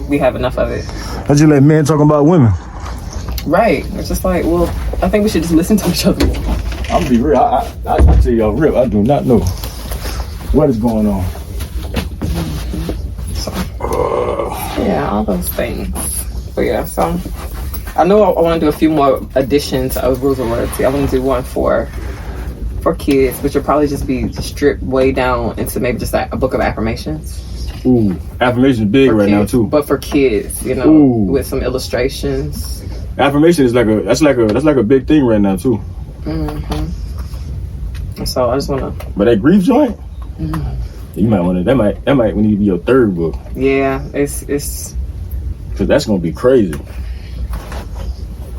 we have enough of it. I just let men talking about women. Right. It's just like, well, I think we should just listen to each other. I'm gonna be real. I tell y'all real. I do not know what is going on. So, yeah, all those things. But yeah, so I know I want to do a few more editions of Rules of Loyalty. I want to do one for kids, which will probably just be stripped way down into maybe just like a book of affirmations. Ooh, affirmation's big right now too. But for kids, you know, with some illustrations. Affirmation is like a big thing right now too. So I just wanna. But that grief joint, you might want to. That might need to be your third book. Yeah, it's. Cause that's gonna be crazy.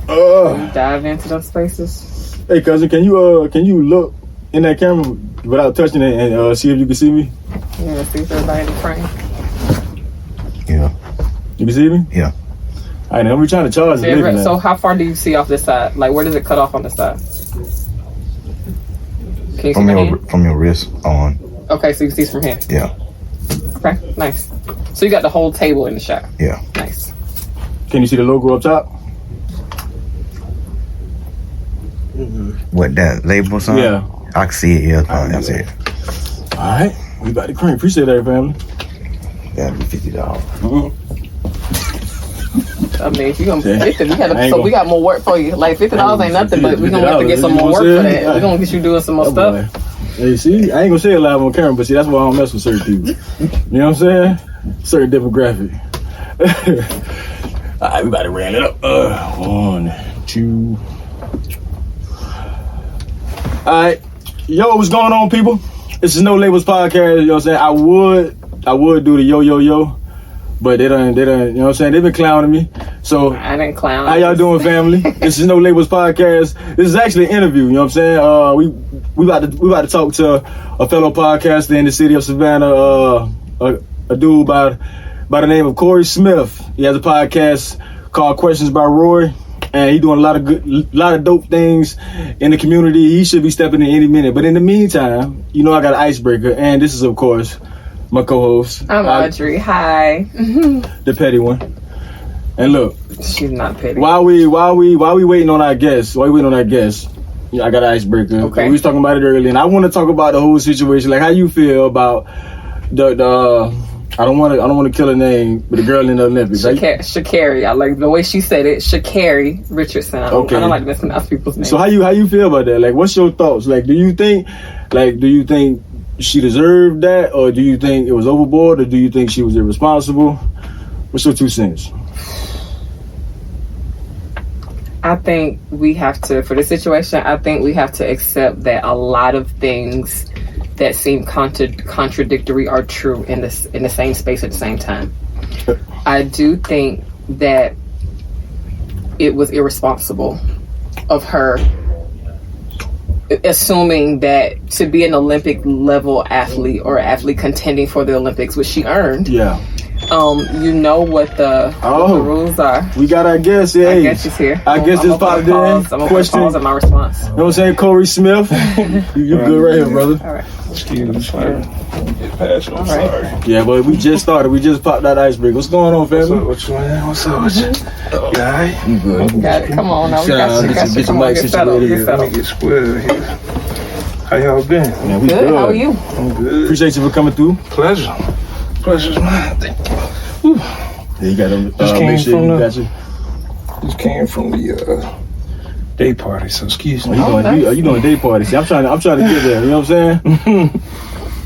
Dive into those spaces. Hey cousin, can you look in that camera without touching it and see if you can see me? Yeah, see if everybody in the frame. Yeah. You can see me? Yeah. All right, now we're trying to charge. So how far do you see off this side? Like, where does it cut off on the side? Can you see my hand? From your wrist on. Okay, so you can see from here. Yeah. Okay, nice. So you got the whole table in the shot. Yeah. Nice. Can you see the logo up top? What, that label sign? Yeah. I can see it. Yeah, that's it. All right, we about to cream. Appreciate that, family. That'd be $50. I mean, if you're gonna we got more work for you. Like $50 ain't nothing, but we're gonna have to get some more work for that. We're gonna get you doing some more stuff. Hey, see, I ain't gonna say it live on camera, but see, that's why I don't mess with certain people. You know what I'm saying? Certain demographic. All right, we about to round it up. 1, 2. All right, yo, what's going on, people? This is No Labels Podcast. You know what I'm saying? I would do the yo, but they done, you know what I'm saying? They've been clowning me. So I didn't clown. How y'all doing, family? This is No Labels Podcast. This is actually an interview, you know what I'm saying? We about to talk to a fellow podcaster in the city of Savannah, a dude by the name of Cory Smith. He has a podcast called Questions by Roy, and he's doing a lot of dope things in the community. He should be stepping in any minute. But in the meantime, you know I got an icebreaker, and this is of course my co-host. I'm Audrey. Hi. The petty one. And look, she's not petty. While we waiting on our guests, I got an icebreaker. Okay. We was talking about it earlier, and I want to talk about the whole situation. Like, how you feel about the I don't want to kill her name, but the girl in the Olympics. Sha'Carri. I like the way she said it. Sha'Carri Richardson. I don't like mispronounce people's names. So how you feel about that? Like, what's your thoughts? Like, do you think she deserved that, or do you think it was overboard, or do you think she was irresponsible? What's your 2 cents? I think we have to, for this situation, I think we have to accept that a lot of things that seem contradictory are true in the same space at the same time. I do think that it was irresponsible of her assuming that to be an Olympic level athlete or athlete contending for the Olympics, which she earned. Yeah. You know what the rules are. We got our guest. Yeah, I guess she's here. I guess this popped in. I'm gonna pause on my response. You know what I'm saying? Cory Smith. You good right here, brother. All right. Excuse me, sorry. Get past you. I'm sorry. Yeah, but we just started. We just popped that icebreaker. What's going on, family? What's up with you? Guy? You good? You got it. Come on now. We got you. Get your mic situated here. Let me get squared here. How y'all been? Man, we good. How are you? I'm good. Appreciate you for coming through. Pleasure's mine. Thank you. Yeah, you gotta make sure you got you. Just came from the day party, so excuse me. You doing day party? See, I'm trying to get there. You know what I'm saying?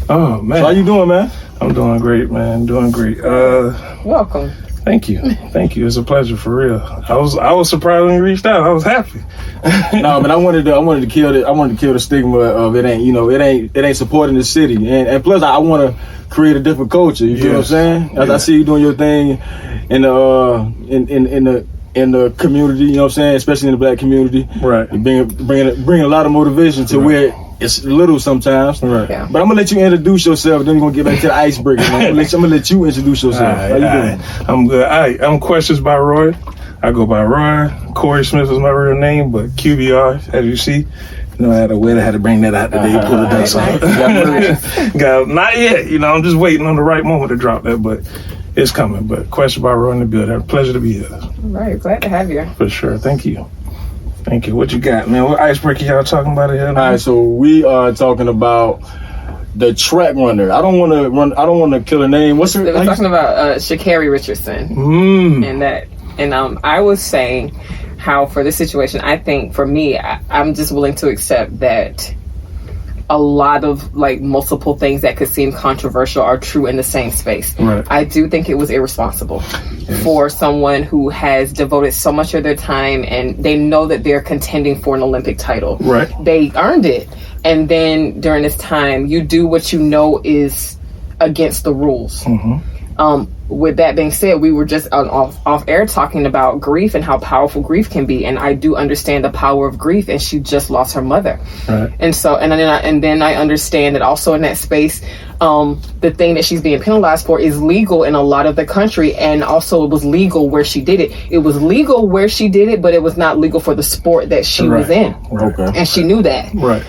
Oh man. So how you doing, man? I'm doing great, man. Doing great. Welcome. Thank you. It's a pleasure for real. I was surprised when you reached out. I was happy. No, but I wanted to kill the stigma of it ain't supporting the city, and plus I want to create a different culture. You feel what I'm saying? As I see you doing your thing in the community, you know what I'm saying, especially in the Black community. Right. Bringing a lot of motivation to where it's little sometimes. Right. Yeah. But I'm gonna let you introduce yourself. Then we're gonna get back to the icebreaker. Man. I'm gonna let you introduce yourself. How you doing? I'm good. I'm Questions by Roy. I go by Roy. Cory Smith is my real name, but QBR, as you see. You know, I had to bring that out today. Pull it down. Not yet. You know, I'm just waiting on the right moment to drop that. But It's coming, but question by Roy in the building. Pleasure to be here. All right, glad to have you. For sure. Thank you. Thank you. What you got, man? What icebreaker y'all talking about here? All right, so we are talking about the track runner. I don't want to kill her name. What's her? We're talking about Sha'Carri Richardson, and I was saying how for this situation, I think for me, I'm just willing to accept that a lot of like multiple things that could seem controversial are true in the same space. Right. I do think it was irresponsible for someone who has devoted so much of their time and they know that they're contending for an Olympic title. Right. They earned it. And then during this time, you do what you know is against the rules. With that being said, we were just off air talking about grief and how powerful grief can be, and I do understand the power of grief. And she just lost her mother, right. And so, and then I understand that also in that space, the thing that she's being penalized for is legal in a lot of the country, and also it was legal where she did it. It was legal where she did it, but it was not legal for the sport that she was in, Okay. and she knew that, right.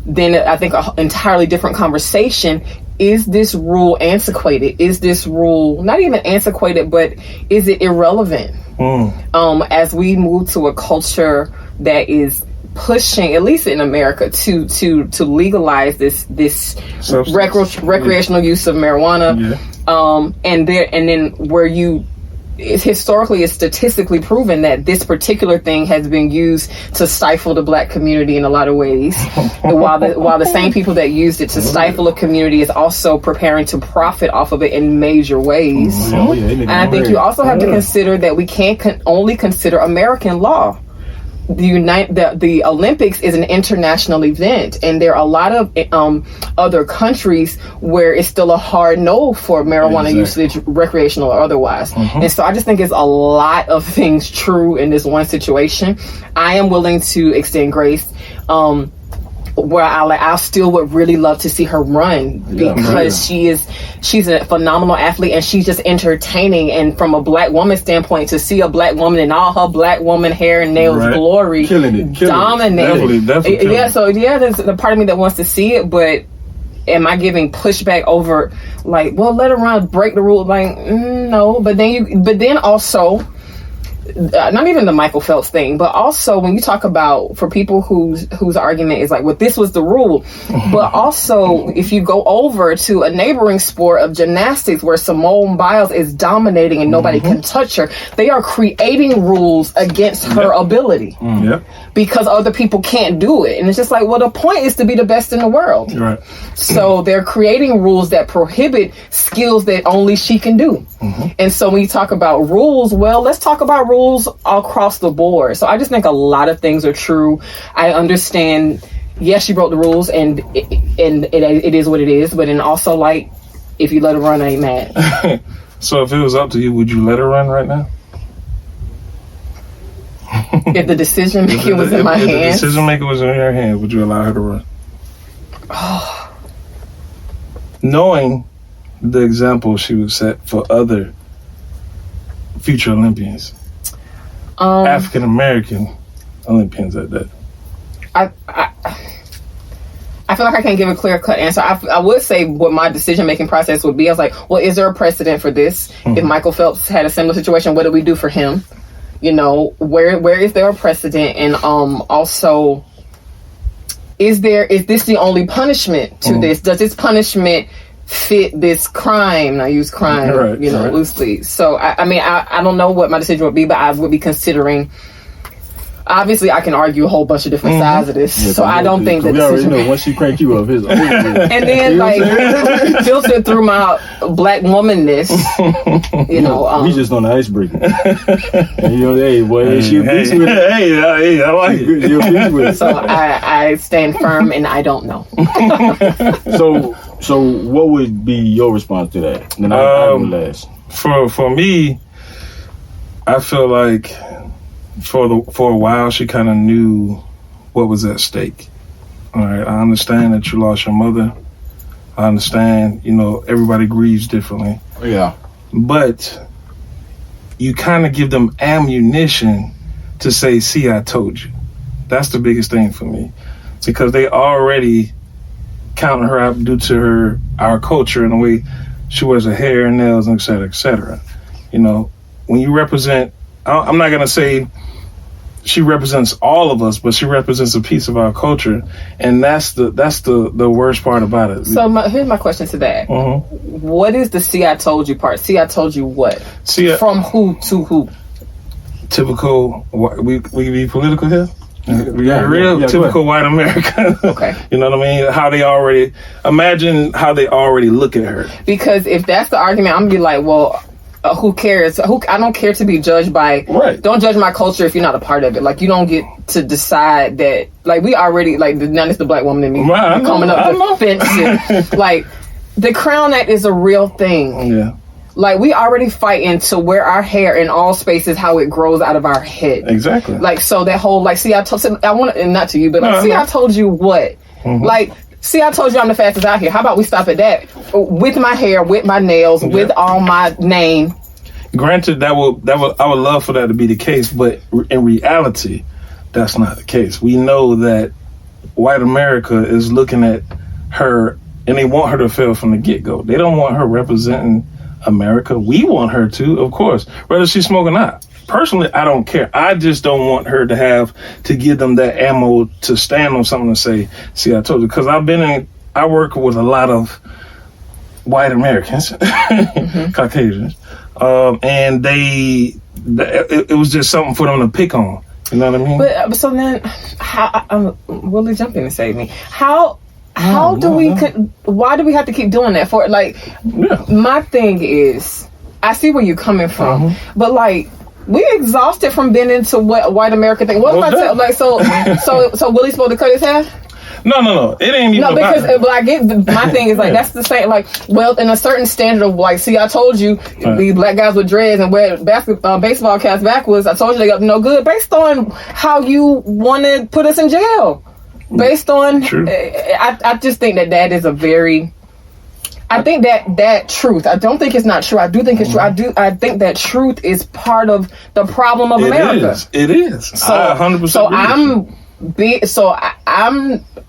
Then I think an entirely different conversation. Is this rule antiquated? Is this rule not even antiquated, but is it irrelevant? As we move to a culture that is pushing, at least in America, to legalize this recreational use of marijuana, and then where it's historically, it's statistically proven that this particular thing has been used to stifle the black community in a lot of ways. And while the same people that used it to stifle a community is also preparing to profit off of it in major ways. And I think you also have to consider that we can't only consider American law. The Olympics is an international event, and there are a lot of other countries where it's still a hard no for marijuana usage, recreational or otherwise. And so I just think it's a lot of things true in this one situation. I am willing to extend grace. Where I still would really love to see her run because she's a phenomenal athlete and she's just entertaining. And from a black woman standpoint, to see a black woman in all her black woman hair and nails glory, dominating, definitely. So there's the part of me that wants to see it, but am I giving pushback over like, well, let her run, break the rule? Like, no. But then also. Not even the Michael Phelps thing, but also when you talk about for people whose argument is like, well, this was the rule, but also if you go over to a neighboring sport of gymnastics where Simone Biles is dominating and nobody can touch her, they are creating rules against her ability because other people can't do it, and it's just like, well, the point is to be the best in the world, right? So they're creating rules that prohibit skills that only she can do, and so when you talk about rules, well, let's talk about rules across the board. So I just think a lot of things are true. I understand, yes, she broke the rules, and it is what it is. But then also, like, if you let her run, I ain't mad. So if it was up to you, would you let her run right now? If the decision making was in my hands, if the decision making was in your hands, would you allow her to run? Knowing the example she would set for other future Olympians. African American Olympians at that. I feel like I can't give a clear cut answer. I would say what my decision making process would be. I was like, well, is there a precedent for this? If Michael Phelps had a similar situation, what do we do for him? You know, where is there a precedent? And also, is this the only punishment to this? Does this punishment fit this crime? I use crime, loosely. So I mean, I don't know what my decision would be, but I would be considering. Obviously, I can argue a whole bunch of different sides of this, so I don't think that we already know once she crank you up, his and then like filtered through my black womanness, we just on the icebreaker. And hey, boy, she a beast with it. Hey, I like it. She a beast with it. So I stand firm, and I don't know. So what would be your response to that? Then I will last. For me, I feel like. For a while, she kind of knew what was at stake. All right, I understand that you lost your mother. I understand, everybody grieves differently. Yeah. But you kind of give them ammunition to say, see, I told you. That's the biggest thing for me. Because they already counting her out due to our culture in a way. She wears her hair and nails, and et cetera, et cetera. You know, when you represent, I'm not gonna say she represents all of us, but she represents a piece of our culture, and that's the worst part about it. So here's my question to that. What is the "see I told you" part? See I told you what? From who to who? Typical. We be political here. Yeah, Typical white America. Okay. You know what I mean? How they already look at her. Because if that's the argument, I'm gonna be like, well, who cares? I don't care to be judged by. Right. Don't judge my culture if you're not a part of it. Like, you don't get to decide that. Like, we already, like, now it's the black woman in me coming up defensive. Like, the Crown Act is a real thing. Yeah. Like, we already fighting to wear our hair in all spaces how it grows out of our head. Exactly. Like, so that whole, like, see, I want to, and not to you, but like, I told you what? Like, see, I told you I'm the fastest out here. How about we stop at that? With my hair, with my nails, with all my name. Granted, I would love for that to be the case, but in reality, that's not the case. We know that white America is looking at her, and they want her to fail from the get-go. They don't want her representing America. We want her to, of course, whether she's smoking or not. Personally, I don't care. I just don't want her to have to give them that ammo to stand on something and say, see, I told you. Because I work with a lot of white Americans, Caucasians, and it was just something for them to pick on. You know what I mean? But so then, how? Willie, jump in and save me. Why do we have to keep doing that for? Like, my thing is, I see where you're coming from, but like, we exhausted from being into what white America think. What if I tell, like, so Willie's supposed to cut his hair? No, it ain't even. No, because but I get my thing is like that's the same. Like, well, in a certain standard of like, see, I told you these black guys with dreads and wear baseball caps backwards. I told you they got no good based on how you want to put us in jail. Based on, I just think that is a very. I think that truth. I don't think it's not true. I do think it's true. I think that truth is part of the problem of America. It is. So, I 100%.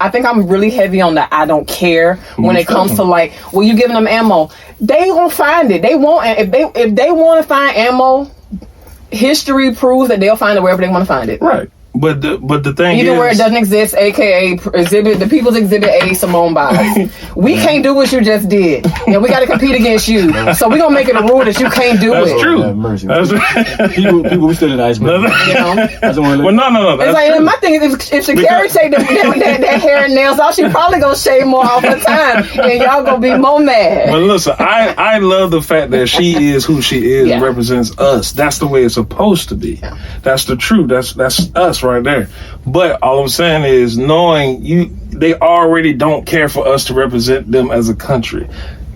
I think I'm really heavy on the I don't care when it comes to like, well, you giving them ammo. They won't find it. They won't. If they want to find ammo, history proves that they'll find it wherever they want to find it. Right. But the thing even is, where it doesn't exist, aka the People's Exhibit A, Simone Biles. We can't do what you just did, and we got to compete against you. So we're gonna make it a rule that you can't do that's it. True. That's true. people, we still in the icebreaker. You know? Well, no. It's like, my thing is, if Sha'Carri take that hair and nails off, she probably gonna shave more off her time, and y'all gonna be more mad. But listen, I love the fact that she is who she is and represents us. That's the way it's supposed to be. That's the truth. That's us right there. But all I'm saying is, knowing they already don't care for us to represent them as a country.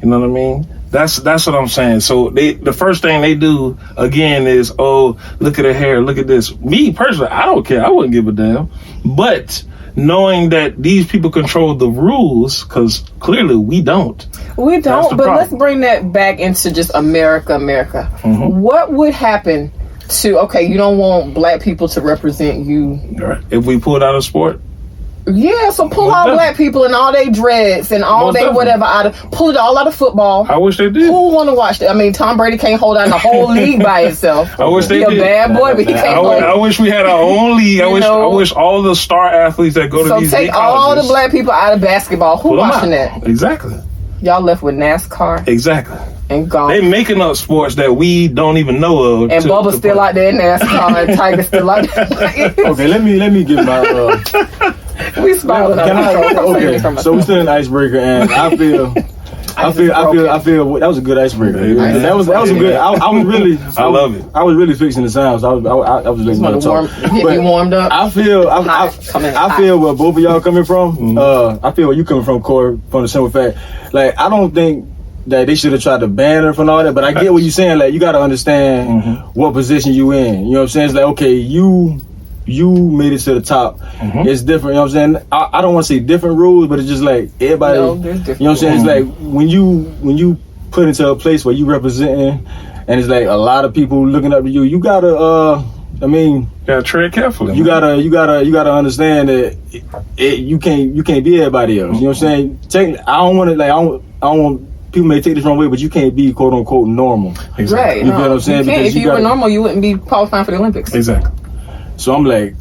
You know what I mean? That's what I'm saying. So the first thing they do again is, oh, look at her hair, look at this. Me personally, I don't care. I wouldn't give a damn. But knowing that these people control the rules, because clearly we don't. We don't. But let's bring that back into just America. What would happen to, you don't want black people to represent you? Right. If we pulled out of sport? Yeah, so pull all black people and all they dreads and all they whatever pull it all out of football. I wish they did. Who want to watch that? I mean, Tom Brady can't hold down the whole league by himself. I wish they did. He's a bad boy, but he can't hold. I wish we had our own league. I wish all the star athletes that go to these take all the black people out of basketball. Who watching that? Exactly. Y'all left with NASCAR. Exactly. And golf. They making up sports that we don't even know of. And Bubba's still out there in NASCAR, and Tiger's still out there. Okay, let me give my. We smiling. Okay, so we still in the icebreaker, and I feel that was a good icebreaker. That was a good. I was really. I love it. I was really fixing the sounds. I was letting you talk. Get me warmed up. I feel where both of y'all coming from. I feel where you coming from, Cory, from the simple fact, like, I don't think that they should have tried to ban her from all that, but I get what you're saying. Like, you got to understand what position you in. You know what I'm saying? It's like, okay, you made it to the top. It's different. You know what I'm saying? I don't want to say different rules, but it's just like everybody. No, there's different. You know what I'm saying? It's like when you put into a place where you representing, and it's like a lot of people looking up to you. You gotta. Gotta tread carefully. You gotta understand that you can't be everybody else. You know what I'm saying? I don't want people may take this wrong way, but you can't be quote unquote normal. Exactly. Right. You feel what I'm saying? You can't. Because If you were gotta- normal, you wouldn't be qualifying for the Olympics. Exactly. So I'm like,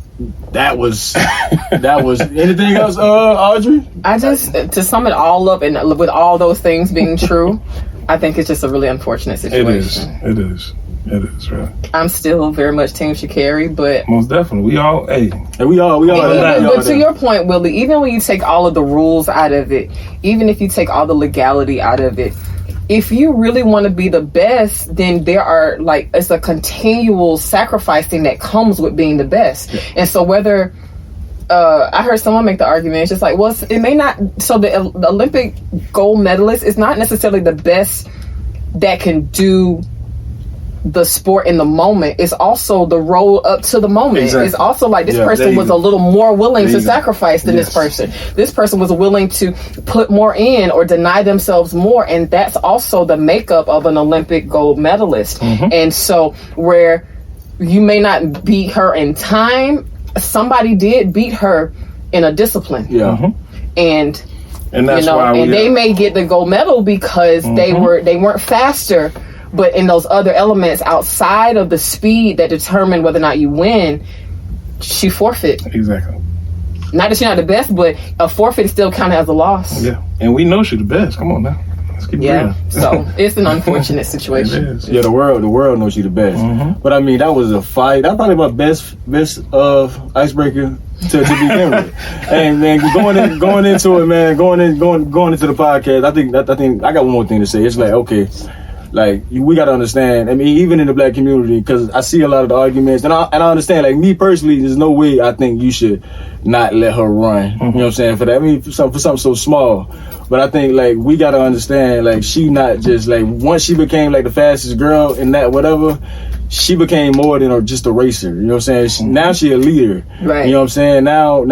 that was anything else, Audrey? I just, to sum it all up, and with all those things being true, I think it's just a really unfortunate situation. It is, right? I'm still very much Team Sha'Carri, but Most definitely. We all, hey, And we all but to your point, Willie, even when you take all of the rules out of it, even if you take all the legality out of it, if you really want to be the best, then there are it's a continual sacrificing that comes with being the best. Yeah. And so whether I heard someone make the argument, it's just like, well, it may not. So the Olympic gold medalist is not necessarily the best that can do the sport in the moment. It's also the road up to the moment. Exactly. It's also like this person was a little more willing to sacrifice than this person. This person was willing to put more in or deny themselves more, and that's also the makeup of an Olympic gold medalist. Mm-hmm. And so where you may not beat her in time, somebody did beat her in a discipline. Yeah. Mm-hmm. And that's why they may get the gold medal because they weren't faster. But in those other elements outside of the speed that determine whether or not you win, she forfeit. Exactly. Not that she's not the best, but a forfeit still counts as a loss. Yeah, and we know she's the best. Come on now, let's keep it real. So it's an unfortunate situation. It is. Yeah, the world knows she's the best. Mm-hmm. But I mean, that was a fight. That's probably my best icebreaker to begin with. And man, going into it, man, going into the podcast. I think I got one more thing to say. It's like, okay. Like, we got to understand, I mean, even in the black community, because I see a lot of the arguments, and I understand, like, me personally, there's no way I think you should not let her run. Mm-hmm. You know what I'm saying? For that, I mean, for something so small. But I think, like, we got to understand, like, she not just, like, once she became, like, the fastest girl in that whatever, she became more than just a racer. You know what I'm saying? Now she a leader. Right. You know what I'm saying? Now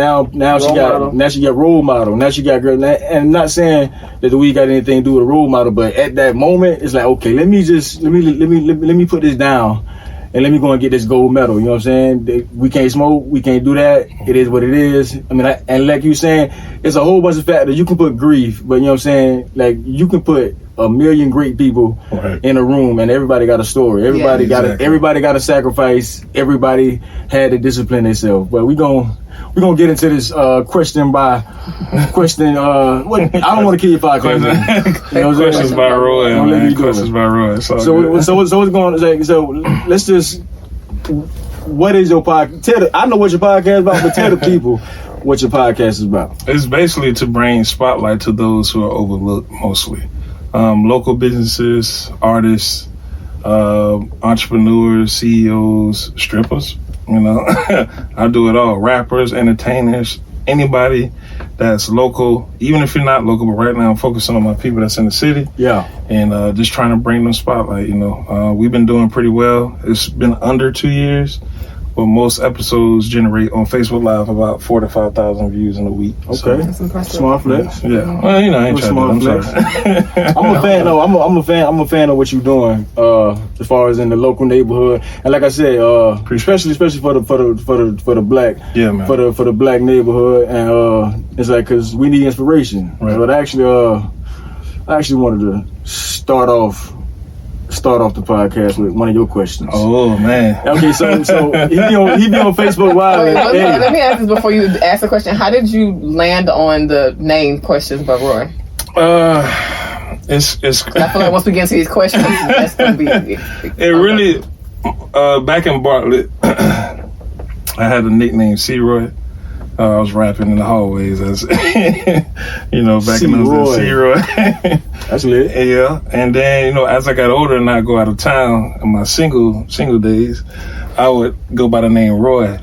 she got role model. Now she got girl. And I'm not saying that we got anything to do with a role model, but at that moment, it's like, okay, let me put this down. And let me go and get this gold medal. You know what I'm saying? We can't smoke. We can't do that. It is what it is. I mean, and like you saying, it's a whole bunch of factors. You can put grief, but you know what I'm saying? Like, you can put a million great people in a room, and everybody got a story. Everybody got to sacrifice. Everybody had to discipline themselves. But we're gonna get into this question by question. What I don't want to kill your podcast. You know, questions by Roy. Questions by Roy. So what's going? Like, so let's just. What is your podcast? I know what your podcast is about, but tell the people what your podcast is about. It's basically to bring spotlight to those who are overlooked, mostly. Local businesses, artists, entrepreneurs, CEOs, strippers, you know. I do it all. Rappers, entertainers, anybody that's local, even if you're not local, but right now I'm focusing on my people that's in the city. Yeah. And just trying to bring them spotlight, you know. We've been doing pretty well. It's been under 2 years. But most episodes generate on Facebook Live about 4,000 to 5,000 views in a week. Okay, so, that's impressive. Small flex. Yeah, well, you know, I ain't trying to. I'm sorry. I'm a fan. No, I'm a fan of what you're doing. As far as in the local neighborhood, and like I said, especially for the black, yeah, man. for the black neighborhood, and it's like because we need inspiration. Right. But I actually wanted to start off the podcast with one of your questions. Oh man. Okay, so he be on Facebook Live. Let me ask this before you ask the question. How did you land on the name Questions by Roy? It's. I feel like once we get into these questions, that's gonna be. It really. Back in Bartlett, I had a nickname C-Roy. I was rapping in the hallways as, you know, back in those days, C-Roy. That's lit. Yeah, and then, you know, as I got older and I go out of town in my single days, I would go by the name Roy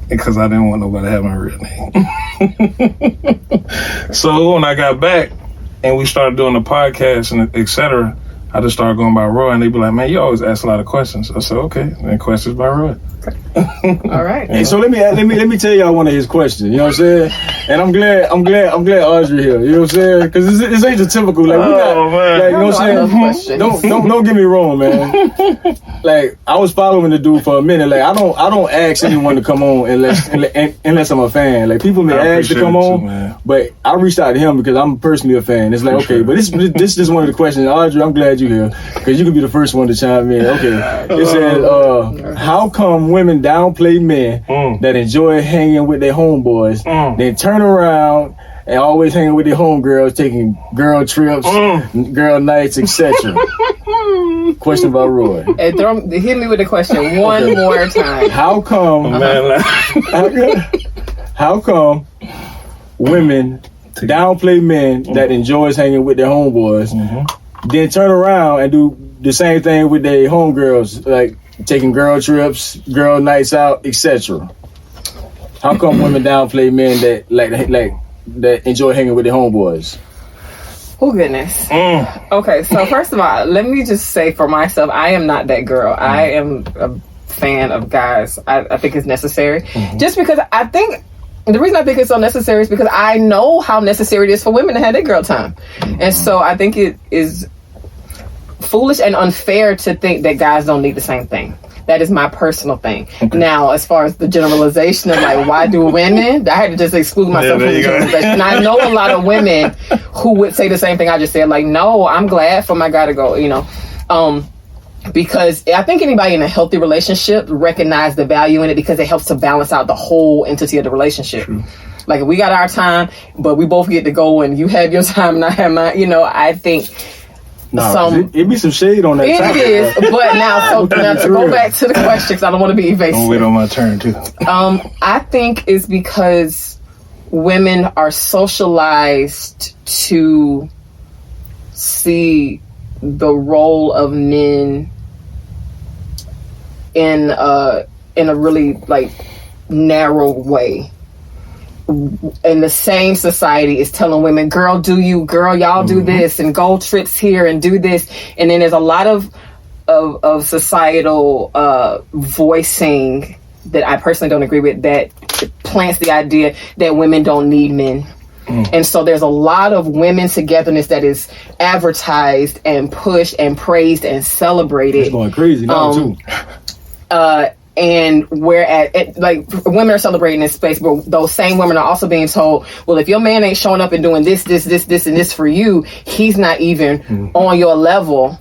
because I didn't want nobody to have my real name. So when I got back and we started doing the podcast and et cetera, I just started going by Roy, and they'd be like, "Man, you always ask a lot of questions." I said, "Okay, and questions by Roy." All right. Hey, so let me tell y'all one of his questions. You know what I'm saying? And I'm glad Audrey here. You know what I'm saying? Because this ain't the typical. Like, we got, man. like, you know what I'm saying? Don't get me wrong, man. like I was following the dude for a minute. Like I don't ask anyone to come on unless I'm a fan. Like people may ask to come on, man. but I reached out to him because I'm personally a fan. It's like okay, but this is just one of the questions. Audrey, I'm glad you're here because you could be the first one to chime in. Okay, it says, how come women downplay men that enjoy hanging with their homeboys, then turn around and always hanging with their homegirls, taking girl trips, girl nights, etc. Question about Roy. Hey, hit me with the question one more time. How come? How come women downplay men that enjoys hanging with their homeboys, then turn around and do the same thing with their homegirls, like taking girl trips, girl nights out, etc. How come women downplay men that that enjoy hanging with their homeboys? Oh goodness. Okay, so first of all, let me just say for myself, I am not that girl. I am a fan of guys. I think it's necessary. Just because I think the reason I think it's so necessary is because I know how necessary it is for women to have their girl time. And so I think it is foolish and unfair to think that guys don't need the same thing. That is my personal thing. Now, as far as the generalization of like, why do women? I had to just exclude myself from the generalization. And I know a lot of women who would say the same thing I just said. Like, no, I'm glad for my guy to go, because I think anybody in a healthy relationship recognize the value in it because it helps to balance out the whole entity of the relationship. True. Like, we got our time, but we both get to go and you have your time and I have mine. I think... it be some shade on that. It is, but now to go back to the question, because I don't want to be evasive. Don't wait on my turn too. I think it's because women are socialized to see the role of men in a really like narrow way. And the same society is telling women, girl, y'all do this and go trips here and do this. And then there's a lot of societal voicing that I personally don't agree with that plants the idea that women don't need men. And so there's a lot of women's togetherness that is advertised and pushed and praised and celebrated. It's going crazy now too. And whereas, like, women are celebrating this space, but those same women are also being told, well, if your man ain't showing up and doing this, and this for you, he's not even on your level.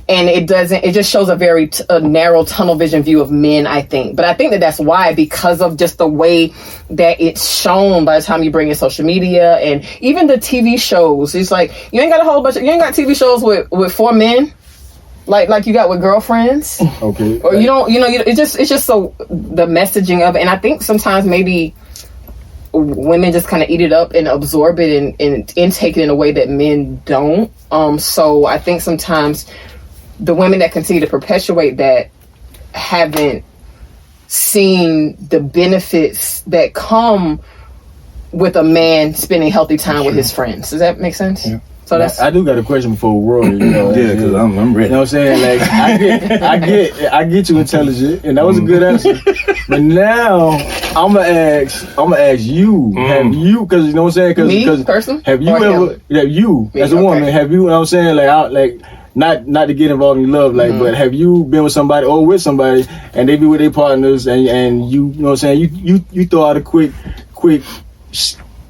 And it just shows a very narrow tunnel vision view of men, I think. But I think that's why, because of just the way that it's shown by the time you bring in social media and even the TV shows. It's like, you ain't got TV shows with 4 men. Like you got with girlfriends, okay, or it's just so the messaging of it, and I think sometimes maybe women just kind of eat it up and absorb it and intake it in a way that men don't. So I think sometimes the women that continue to perpetuate that haven't seen the benefits that come with a man spending healthy time with his friends. Does that make sense? Yeah. So I do got a question for Roy. Yeah, because I'm ready. You know what I'm saying? Like I get you intelligent, and that was a good answer. But now I'm gonna ask you. Have you? Because you know what I'm saying? Me, person? Have you ever? You as a woman, have you? You know what I'm saying? Not to get involved in love, but have you been with somebody or with somebody, and they be with their partners, and you know what I'm saying? You throw out a quick.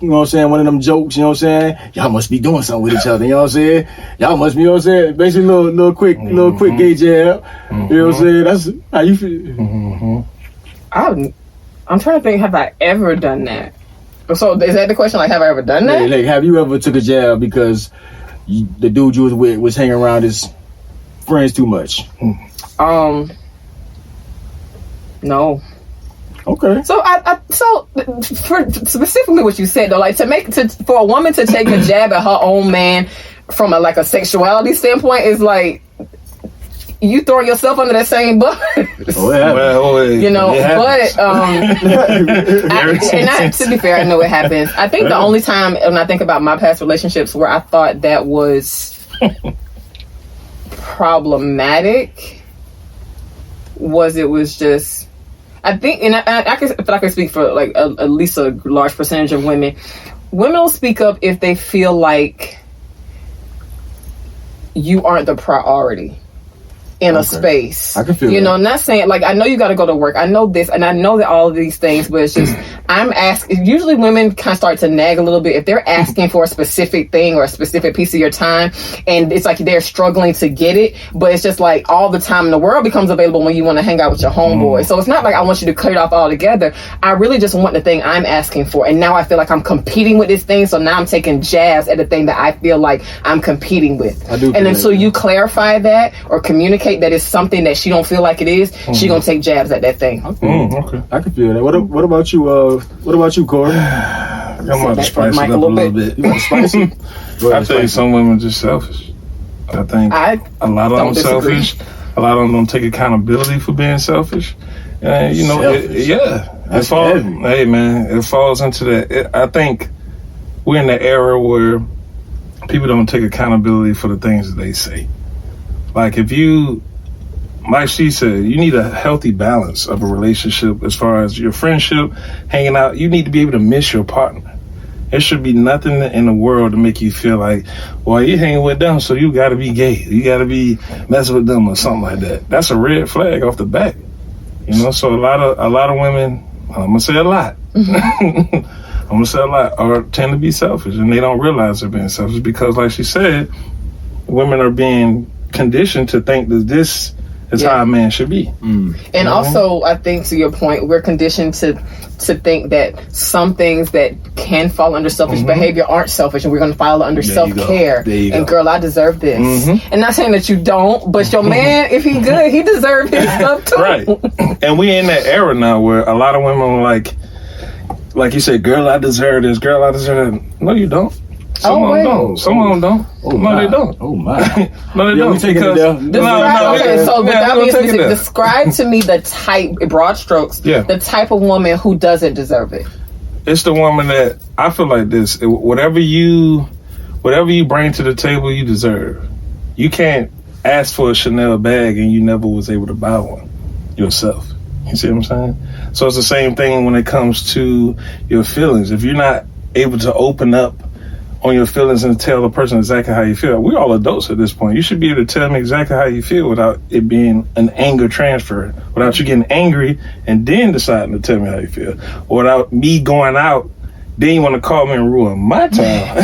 You know what I'm saying? One of them jokes, you know what I'm saying? Y'all must be doing something with each other, you know what I'm saying? Y'all must be, you know what I'm saying? Basically, little quick gay jab. You know what I'm saying? That's how you feel. I'm trying to think, have I ever done that? So is that the question? Like, have I ever done that? Like, have you ever took a jab because the dude you was with was hanging around his friends too much? No. Okay. So for specifically what you said though, like for a woman to take a jab at her own man from a sexuality standpoint is like you throwing yourself under that same bus. Oh, yeah. To be fair, I know it happens. I think the only time when I think about my past relationships where I thought that was problematic was just. I think, and I can speak for like at least a large percentage of women. Women will speak up if they feel like you aren't the priority. in a space. I can feel you know, that. I'm not saying like I know you got to go to work. I know this, and I know that all of these things, but it's just I'm asking. Usually, women kind of start to nag a little bit if they're asking for a specific thing or a specific piece of your time, and it's like they're struggling to get it. But it's just like all the time in the world becomes available when you want to hang out with your homeboy. So it's not like I want you to cut it off altogether. I really just want the thing I'm asking for, and now I feel like I'm competing with this thing. So now I'm taking jabs at the thing that I feel like I'm competing with. And until you clarify that or communicate that it's something that she don't feel like it is, she gonna take jabs at that thing. Okay. I can feel that. What about you? What about you, Corey? I'm about to spice it Mike up a little bit. You want to spice it? I tell you, some women are just selfish. I think a lot of them selfish. A lot of them don't take accountability for being selfish. And you know, it falls. Hey man, it falls into that. I think we're in the era where people don't take accountability for the things that they say. Like if you, like she said, you need a healthy balance of a relationship as far as your friendship, hanging out. You need to be able to miss your partner. There should be nothing in the world to make you feel like, well, you hanging with them, so you got to be gay. You got to be messing with them or something like that. That's a red flag off the bat. You know, so a lot of women, I'm gonna say a lot. I'm gonna say a lot, or tend to be selfish, and they don't realize they're being selfish because, like she said, women are being conditioned to think that this is how a man should be. And also, I think to your point, we're conditioned to think that some things that can fall under selfish behavior aren't selfish, and we're going to fall under self-care. And girl, I deserve this. And not saying that you don't, but your man, if he good, he deserves his stuff too. Right. And we in that era now where a lot of women are like you said, girl, I deserve this. Girl, I deserve that. No, you don't. Some of them don't. Some of them don't. No, they don't. Oh my. No, they don't. Describe to me the type, broad strokes, the type of woman who doesn't deserve it. It's the woman that I feel like this. Whatever you bring to the table, you deserve. You can't ask for a Chanel bag and you never was able to buy one yourself. You see what I'm saying? So it's the same thing when it comes to your feelings. If you're not able to open up on your feelings and tell the person exactly how you feel. We're all adults at this point. You should be able to tell me exactly how you feel without it being an anger transfer, without you getting angry and then deciding to tell me how you feel, or without me going out, then you want to call me and ruin my time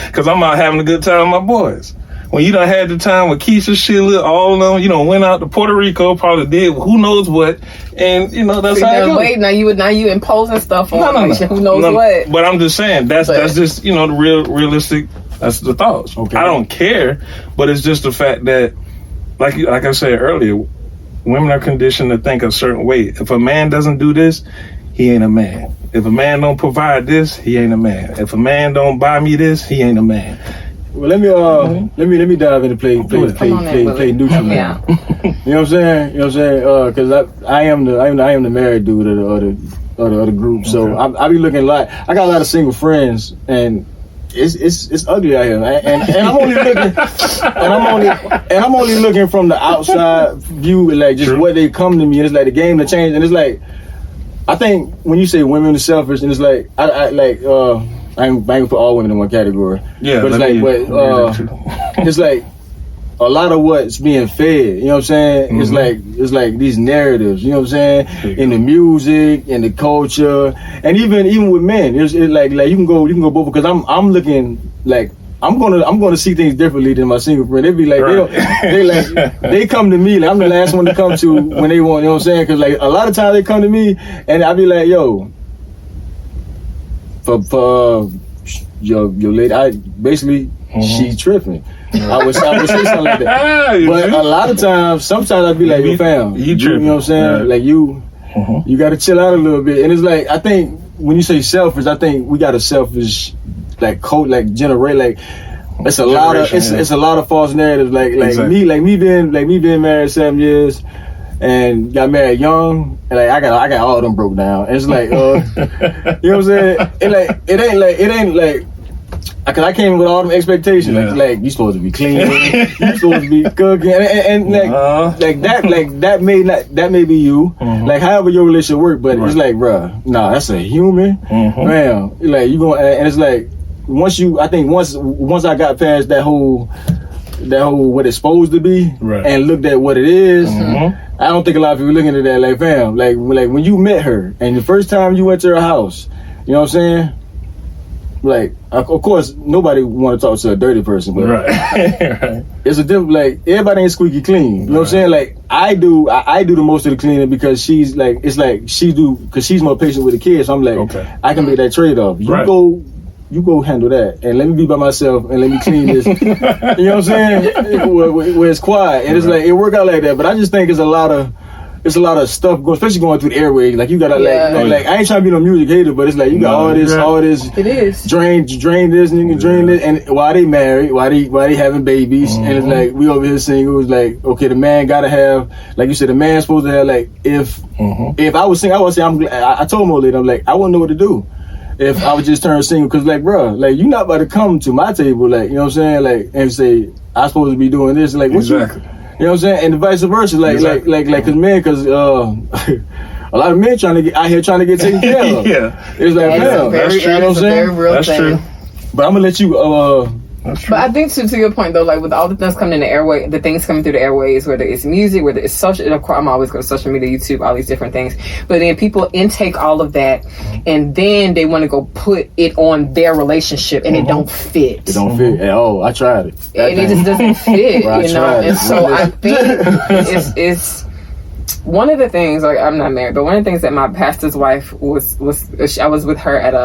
because I'm out having a good time with my boys. When you done had the time with Keisha, Sheila, all of them, you know, went out to Puerto Rico, probably did who knows what, and you know that's how it goes. Wait, now you imposing stuff on no. Who knows what? But I'm just saying that's just the realistic. That's the thoughts. Okay. I don't care, but it's just the fact that, like I said earlier, women are conditioned to think a certain way. If a man doesn't do this, he ain't a man. If a man don't provide this, he ain't a man. If a man don't buy me this, he ain't a man. Well, let me dive into play neutral now. You know what I'm saying? Because I am the married dude of the group. So I be looking like I got a lot of single friends, and it's ugly out here, man. And I'm only looking from the outside view, like just what they come to me, and it's like the game to change, and it's like I think when you say women are selfish, and it's like I ain't gonna put all women in one category. Yeah, but it's like a lot of what's being fed. You know what I'm saying? It's like these narratives. You know what I'm saying? In the music, in the culture, and even with men, it's like you can go both because I'm looking like. I'm gonna see things differently than my single friend. They be like, they come to me like I'm the last one to come to when they want. You know what I'm saying? Because like a lot of times they come to me and I be like, yo. For your lady, I basically she tripping. I would say something like that. But a lot of times, sometimes I'd be like, yo, fam, you know what I'm saying? Like you got to chill out a little bit. And it's like I think when you say selfish, I think we got a selfish generate it's a lot of false narratives. Me being married 7 years. And got married young, and like I got all of them broke down. And it's like, you know what I'm saying? It ain't like, cause I came with all them expectations. Like you supposed to be clean, you supposed to be cooking, and that may be you. Like however your relationship work, but it's like, bruh, nah, that's a human, man. Like you going, and it's like once I got past that whole that whole what it's supposed to be, Right. and looked at what it is. Mm-hmm. I don't think a lot of people looking at that like, fam, like when you met her and the first time you went to her house, you know what I'm saying? Like, of course, nobody want to talk to a dirty person, but Right. Right. it's a different, like, everybody ain't squeaky clean. You know what I'm saying? Like, I do the most of the cleaning because she's like, it's like because she's more patient with the kids. So I'm like, Okay. I can make that trade off. You go handle that, and let me be by myself, and let me clean this. You know what I'm saying? Where it's quiet, and it's like it work out like that. But I just think it's a lot of stuff going, especially going through the airways. Like you gotta like I ain't trying to be no music hater, but it's like you got all this. It is. Drain this, nigga, drain this, and while they married, while they having babies, and it's like we over here single. It's like, okay, the man gotta have, like you said, the man's supposed to have, like, if I was single, I would say I'm glad. I told my lady, I'm like, I wouldn't know what to do if I would just turn single, because, like, bro, like, you not about to come to my table, like, you know what I'm saying, like, and say I'm supposed to be doing this, like, what Exactly. you know what I'm saying, and vice versa, like, because a lot of men out here trying to get taken care of. Yeah. It's like, damn, That's true. You know what I'm saying? That's true. But I'm gonna let you. That's true. But I think to your point though, like with all the things coming in the airway, the things coming through the airways, whether it's music, whether it's social, of course, I'm always going to social media, YouTube, all these different things. But then people intake all of that, and then they want to go put it on their relationship, and it don't fit. It don't fit at all. I tried it, and it just doesn't fit, Well, you know. And so I think it's one of the things. Like, I'm not married, but one of the things that my pastor's wife was I was with her at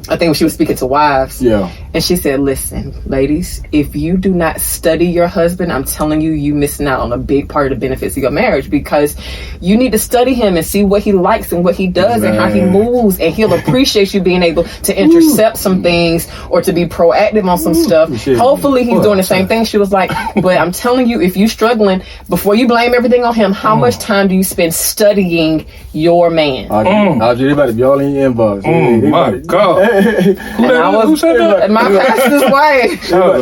I think she was speaking to wives. Yeah. And she said, listen, ladies, if you do not study your husband, I'm telling you, you missing out on a big part of the benefits of your marriage, because you need to study him and see what he likes and what he does and how he moves, and he'll appreciate you being able to intercept some things or to be proactive on some stuff. Hopefully he's doing the same thing. She was like, but I'm telling you, if you're struggling, before you blame everything on him, how much time do you spend studying your man? I'll do everybody be all in your inbox. My God. Who said that? My pastor's wife,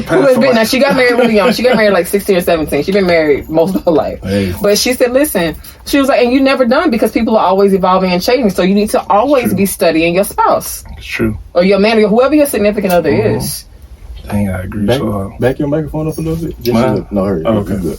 who has been, now she got married really young. She got married like 16 or 17. She's been married most of her life. Hey. But she said, listen, she was like, and you never done, because people are always evolving and changing. So you need to always be studying your spouse. It's true. Or your man, or whoever your significant other is. Dang, I agree so hard. Back your microphone up a little bit. No, hurry. Oh, okay. Good.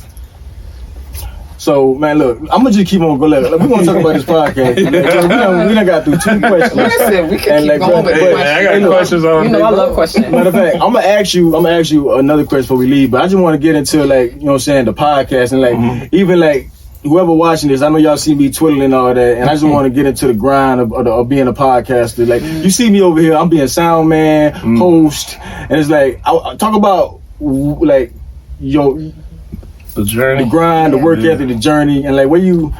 So, man, look, I'm gonna just keep on going. We're gonna talk about this podcast. We done got through 2 questions. Listen, we can keep going with questions. I got questions on. You know, I love questions. Matter of fact, I'm gonna ask you another question before we leave. But I just want to get into, like, you know what I'm saying, the podcast, and like even like whoever watching this, I know y'all see me twiddling and all that, and I just want to get into the grind of being a podcaster. Like, you see me over here, I'm being sound man, host, and it's like I talk about like the journey, the grind, the work ethic, the journey, and like where you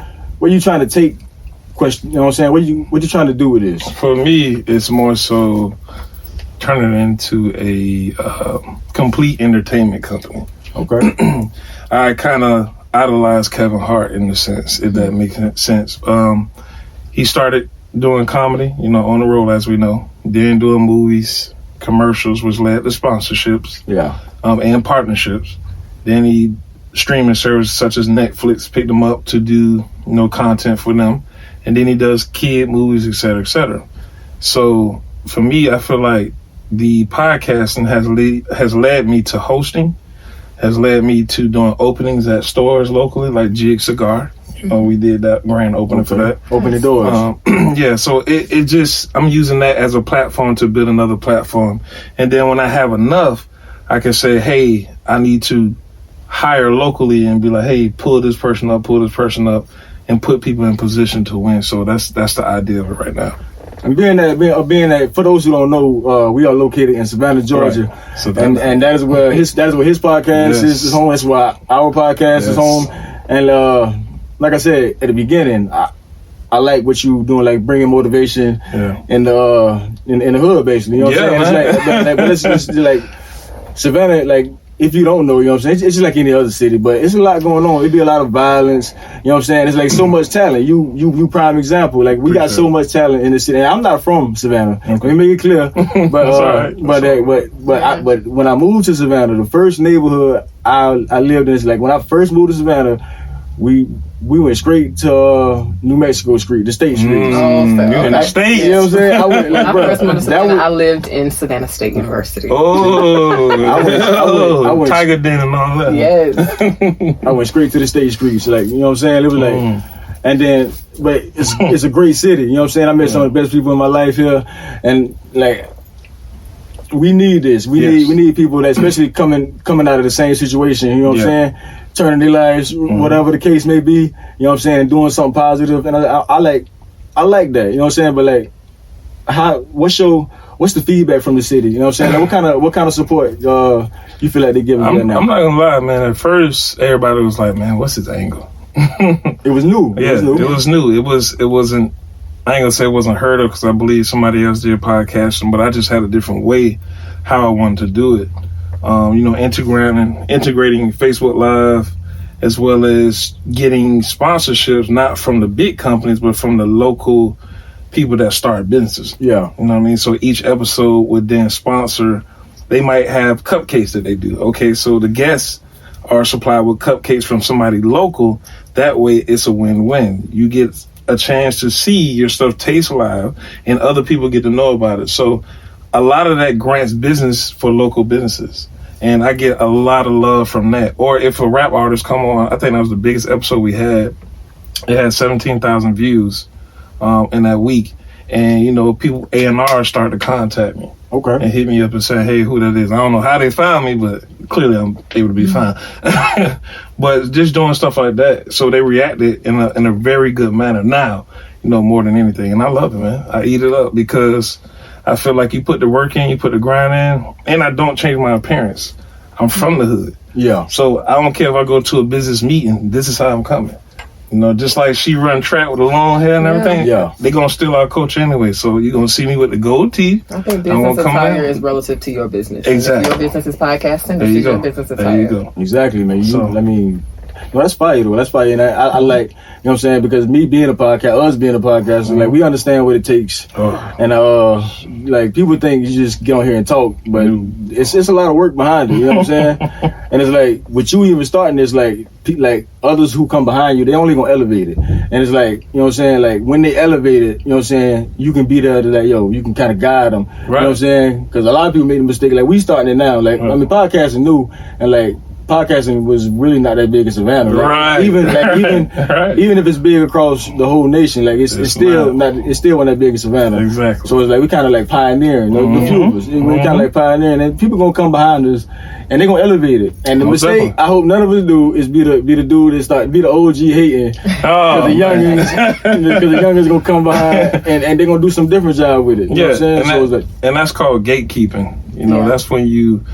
trying to take question. You know what I'm saying? What you trying to do with this? For me, it's more so turning it into a complete entertainment company. Okay. I kind of idolize Kevin Hart in the sense, if that makes sense. He started doing comedy, you know, on the road, as we know, then doing movies, commercials, which led to sponsorships, and partnerships. Then he streaming services such as Netflix picked him up to do, you know, content for them, and then he does kid movies, etc., etc. So for me, I feel like the podcasting has led me to hosting, has led me to doing openings at stores locally, like Jig Cigar. We did that grand opening for that. Open the doors. Yeah, so it just, I'm using that as a platform to build another platform. And then when I have enough, I can say, hey, I need to hire locally and be like, hey, pull this person up, and put people in position to win. So that's the idea of it right now. And being that, for those who don't know, we are located in Savannah, Georgia, right. Savannah. and that is where his podcast is home. That's where our podcast is home. And like I said at the beginning, I like what you doing, like bringing motivation in the hood, basically. You know what I'm saying? But it's like Savannah, like. If you don't know, you know what I'm saying? It's just like any other city, but it's a lot going on. It be a lot of violence, you know what I'm saying? It's like so much talent. You prime example. Like, we got so much talent in the city. And I'm not from Savannah. Let me make it clear. But but when I moved to Savannah, the first neighborhood I lived in, is like when I first moved to Savannah, we went straight to New Mexico Street, the State Street. You're in the States. You know what I'm saying? I went, like, I bro, first moved to Savannah, I lived in Savannah State University. I went Tiger Den and all that. Yes. I went straight to the State Streets, like, you know what I'm saying? It was like, and then, but it's a great city, you know what I'm saying? I met some of the best people in my life here, and like, we need this. We need people that, especially coming out of the same situation, you know what I'm saying? Turning their lives, whatever the case may be, you know what I'm saying, and doing something positive. And I like that, you know what I'm saying? But like, what's the feedback from the city? You know what I'm saying? Like, what kind of support you feel like they're giving you now? I'm not gonna lie, man. At first, everybody was like, "Man, what's his angle?" It was new. It was new. It wasn't. I ain't gonna say it wasn't heard of because I believe somebody else did podcasting, but I just had a different way how I wanted to do it. Integrating Facebook Live, as well as getting sponsorships, not from the big companies, but from the local people that start businesses. Yeah. You know what I mean? So each episode would then sponsor, they might have cupcakes that they do. Okay, so the guests are supplied with cupcakes from somebody local. That way it's a win-win. You get a chance to see your stuff taste live and other people get to know about it. So a lot of that grants business for local businesses. And I get a lot of love from that. Or if a rap artist come on, I think that was the biggest episode we had. It had 17,000 views in that week. And, you know, people, A&R started to contact me. Okay. And hit me up and say, hey, who that is. I don't know how they found me, but clearly I'm able to be fine. But just doing stuff like that. So they reacted in a very good manner now, you know, more than anything. And I love it, man. I eat it up because I feel like you put the work in, you put the grind in, and I don't change my appearance. I'm from the hood. Yeah. So I don't care if I go to a business meeting, this is how I'm coming. You know, just like she run track with the long hair and everything, they gonna steal our culture anyway. So you're gonna see me with the gold teeth. I think business attire is relative to your business. Exactly. If your business is podcasting, this is your business attire. There you go. Exactly, man. That's fire though. That's fire. And I like, you know what I'm saying? Because me being a podcast, us being a podcaster, like, we understand what it takes. And like, people think you just get on here and talk, but it's a lot of work behind it. You know what I'm saying? And it's like, with you even starting this, like others who come behind you, they only gonna elevate it. And it's like, you know what I'm saying? Like, when they elevate it, you know what I'm saying? You can be there to like, yo, you can kind of guide them. Right. You know what I'm saying? Because a lot of people make the mistake. Like, we starting it now. Like, I mean, podcasting new, and like, podcasting was really not that big in Savannah. Like, right. Even if it's big across the whole nation, like it's still not. It's still not that big in Savannah. Exactly. So it's like we kind of like pioneering. You know, the few of us. We kind of like pioneering, and people gonna come behind us, and they gonna elevate it. And the mistake I hope none of us do is be the dude that be the OG hating. Because the youngins gonna come behind and they're gonna do some different job with it. You know what I'm saying? And that's called gatekeeping. You know, that's when you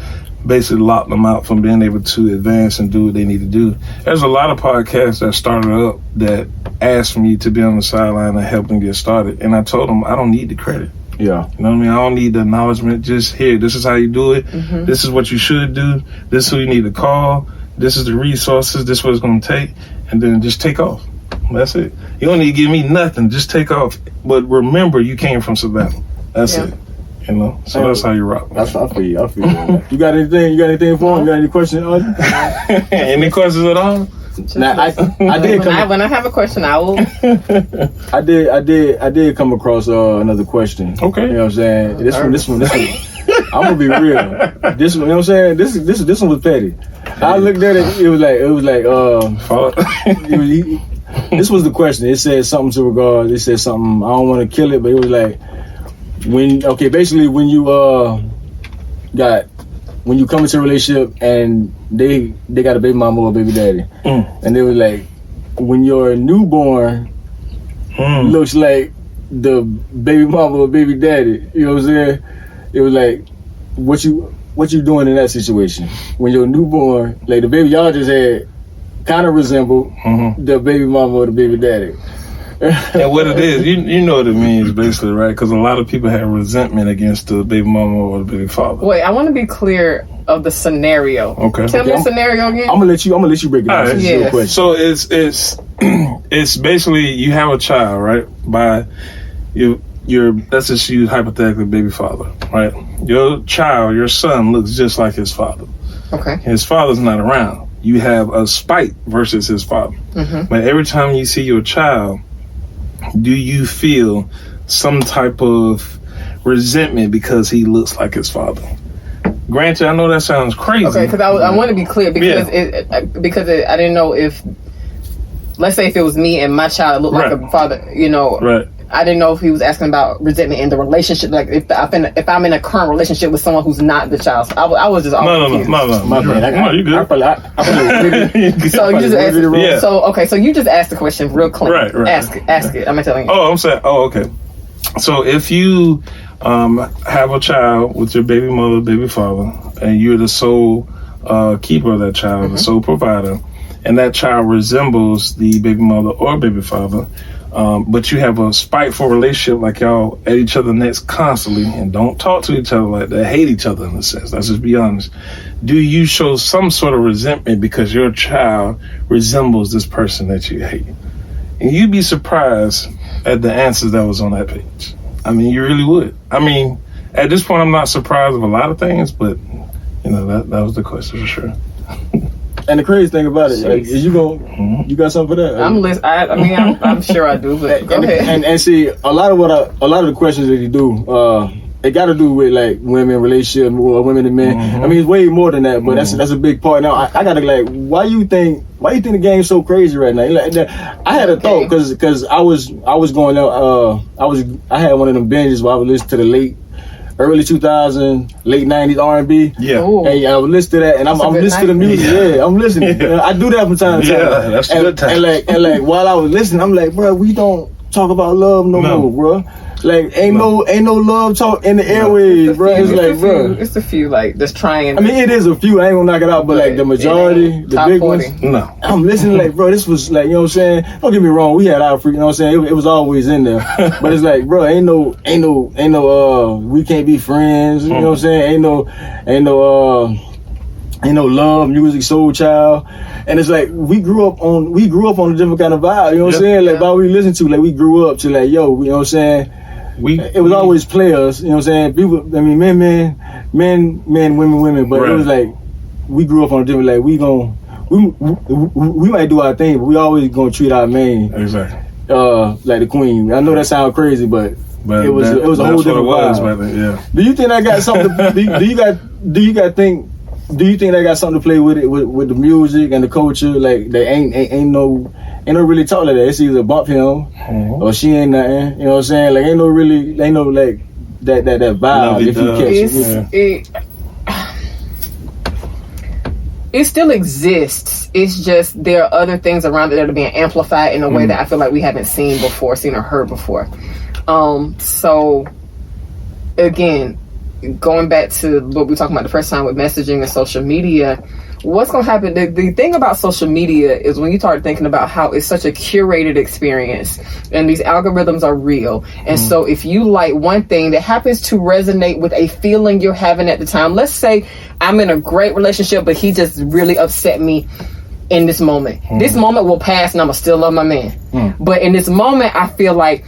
basically lock them out from being able to advance and do what they need to do. There's a lot of podcasts that started up that asked me to be on the sideline and help them get started. And I told them I don't need the credit. Yeah. You know what I mean? I don't need the acknowledgement. Just here, this is how you do it. This is what you should do. This is who you need to call. This is the resources. This is what it's going to take. And then just take off. That's it. You don't need to give me nothing. Just take off. But remember, you came from Savannah. That's it. You know, so that's how you rock. I feel you. You got anything for him? You got any questions? Any questions at all? Now, when I have a question, I will. I did come across another question. Okay. You know what I'm saying? This one. I'm gonna be real. This one, you know what I'm saying? This one was petty. I looked at it. It was like this was the question. It said something to regard. It said something. I don't want to kill it, but it was like, when you come into a relationship and they got a baby mama or a baby daddy, and they was like, when your newborn looks like the baby mama or baby daddy, you know what I'm saying? It was like, what you doing in that situation when your newborn, like the baby y'all just had, kind of resembled the baby mama or the baby daddy? And what it is, you know what it means, basically, right? Because a lot of people have resentment against the baby mama or the baby father. Wait, I want to be clear of the scenario. Okay. Tell me the scenario again. I'm gonna let you break it down. Right. Yes. So it's basically, you have a child, right? By your let's just use hypothetically baby father, right? Your child, your son, looks just like his father. Okay. His father's not around. you have a spite versus his father. But every time you see your child, do you feel some type of resentment because he looks like his father? Granted, I know that sounds crazy. Okay, because I want to be clear because I didn't know if, let's say if it was me and my child looked like a father, Right. I didn't know if he was asking about resentment in the relationship, like if I'm in a current relationship with someone who's not the child. So I was just confused. No. My bad. You good? So you just asked. So you just asked the question real clean. Right. Ask it. I'm telling you. Oh, I'm saying. Oh, okay. So if you have a child with your baby mother, baby father, and you're the sole keeper of that child, the sole provider, and that child resembles the baby mother or baby father, but you have a spiteful relationship, like y'all at each other's necks constantly and don't talk to each other like that, hate each other in a sense, let's just be honest, do you show some sort of resentment because your child resembles this person that you hate? And you'd be surprised at the answers that was on that page. I mean, you really would. I mean, at this point, I'm not surprised of a lot of things, but that was the question for sure. And the crazy thing about it, like, is you got something for that? I'm sure I do, but go ahead. And see, a lot of the questions that you do, it got to do with like women relationship or women and men. I mean, it's way more than that, but that's a big part. Now, I gotta like, why you think the game's so crazy right now? Like, I had a thought because I was going out. I had one of them binges where I would listen to the early 2000s, late 90s R&B. Yeah. Hey, I would listen to that, and I'm listening to the music. Yeah, I'm listening. I do that from time to time. Yeah, that's a good time. And like while I was listening, I'm like, bro, we don't talk about love no more, bro. Like ain't no love talk in the airwaves, bro. It's a few like just trying. I mean, it is a few. I ain't gonna knock it out, but like the majority, the big 40. Ones. No, I'm listening like, bro, this was like, you know what I'm saying? Don't get me wrong, we had our freak, you know what I'm saying? It was always in there, but it's like, bro, ain't no, we can't be friends. You know what I'm saying? Ain't no love, music, soul child. And it's like we grew up on a different kind of vibe, you know what I'm saying? Like, what we listen to, like we grew up to like, yo, you know what I'm saying? It was always players, you know what I'm saying? People, I mean, men, women, but it was like we grew up on a different, like we might do our thing, but we always gonna treat our main exactly like the queen. I know that sounds crazy, but it was a whole different vibe. Yeah. Do you think that got something? Do you think they got something to play with it with the music and the culture? Like they ain't no really talk like that. It's either bump him or she ain't nothing. You know what I'm saying? Like ain't no like that vibe. If you catch it still exists. It's just there are other things around it that are being amplified in a way that I feel like we haven't seen or heard before. So again, going back to what we were talking about the first time with messaging and social media, what's going to happen, the thing about social media is when you start thinking about how it's such a curated experience and these algorithms are real. And so if you like one thing that happens to resonate with a feeling you're having at the time, let's say I'm in a great relationship, but he just really upset me in this moment. This moment will pass and I'm going to still love my man. But in this moment, I feel like,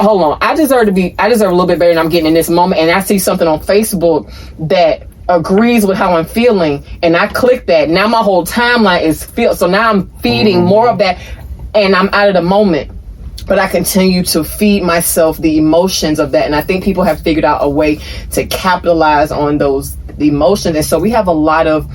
hold on, I deserve a little bit better than I'm getting in this moment. And I see something on Facebook that agrees with how I'm feeling, and I click that. Now my whole timeline is filled. So now I'm feeding more of that, and I'm out of the moment. But I continue to feed myself the emotions of that. And I think people have figured out a way to capitalize on those emotions. And so we have a lot of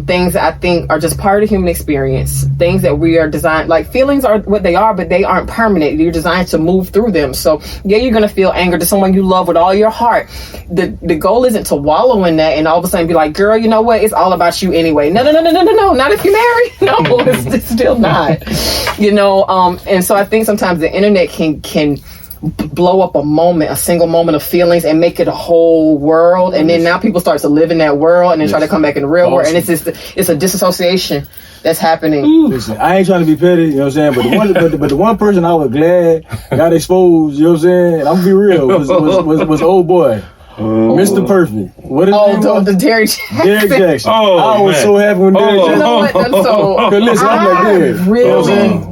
things that I think are just part of the human experience, things that we are designed, like feelings are what they are, but they aren't permanent. You're designed to move through them. So yeah, you're going to feel anger to someone you love with all your heart. The goal isn't to wallow in that and all of a sudden be like, girl, you know what? It's all about you anyway. No. Not if you're married. No, it's still not, and so I think sometimes the internet can blow up a single moment of feelings and make it a whole world, and then now people start to live in that world and then try to come back in the real world, and it's a disassociation that's happening. Listen, I ain't trying to be petty, you know what I'm saying, but the one person I was glad got exposed, you know what I'm saying, and I'm gonna be real, was old boy. Mr. Perfect. What is the Derrick Jackson. Derrick Jackson. I was so happy when Derrick Jackson. You know what? So listen, I'm like, yeah, really.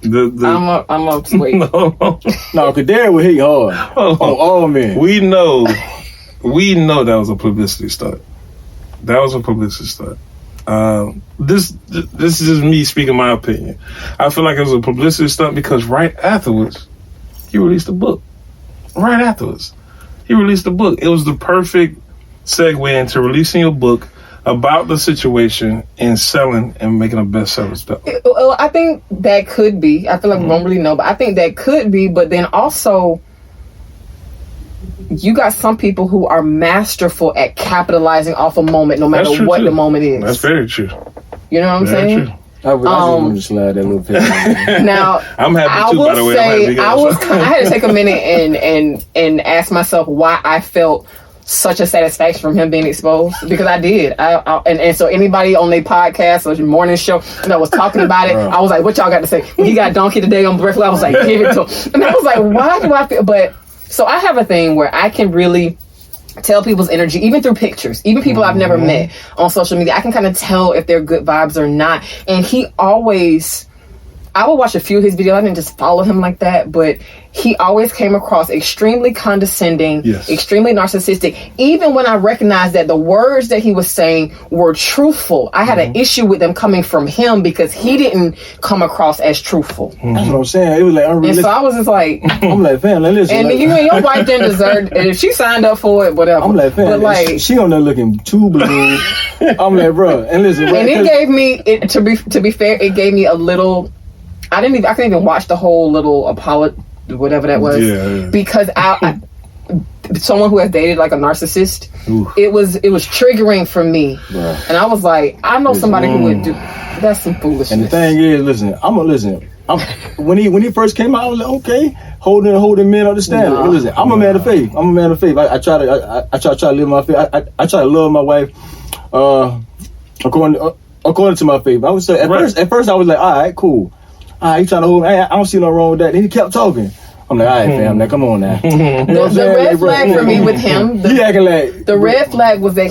I'm up to wait. No, because Derrick would hit hard on all men. We know that was a publicity stunt. This is just me speaking my opinion. I feel like it was a publicity stunt because right afterwards, he released a book. Right afterwards, he released a book. It was the perfect segue into releasing a book about the situation and selling and making a bestseller stuff. Well, I think that could be. I feel like we don't really know, but I think that could be. But then also, you got some people who are masterful at capitalizing off a moment, no matter what the moment is. That's very true. You know what I'm saying? True. I just wanted to slide that little picture. Now, I'm happy too, by the way. I had to take a minute and ask myself why I felt such a satisfaction from him being exposed, because I did. And so anybody on their podcast or morning show that was talking about it, I was like, what y'all got to say? When he got donkey today on breakfast, I was like, give it to him. And I was like, why do I feel? But so I have a thing where I can really tell people's energy, even through pictures, even people I've never met on social media. I can kind of tell if they're good vibes or not. And he always, I would watch a few of his videos. I didn't just follow him like that, but he always came across extremely condescending, extremely narcissistic. Even when I recognized that the words that he was saying were truthful, I had an issue with them coming from him because he didn't come across as truthful. That's what I'm saying. It was like unrealistic. And so I was just like, I'm like, fam, like, listen. and like, you and your wife didn't deserve it. If she signed up for it, whatever. I'm like, fam, but like, she on there looking too blue. I'm like, bro, and listen. and it gave me, to be fair, it gave me a little. I couldn't even watch the whole little apology, whatever that was, because I someone who has dated like a narcissist, it was triggering for me, and I was like, I know somebody who would do that's some foolishness. And the thing is, listen, when he first came out, I was like, okay, holding men understand. No. Listen, I'm a man of faith. I try to live my faith. I try to love my wife, according to my faith. I would say at first I was like, all right, cool. All right, he trying to hold me. I don't see no wrong with that. Then he kept talking. I'm like, all right, fam, now come on now. The red flag for me with him, the red flag was that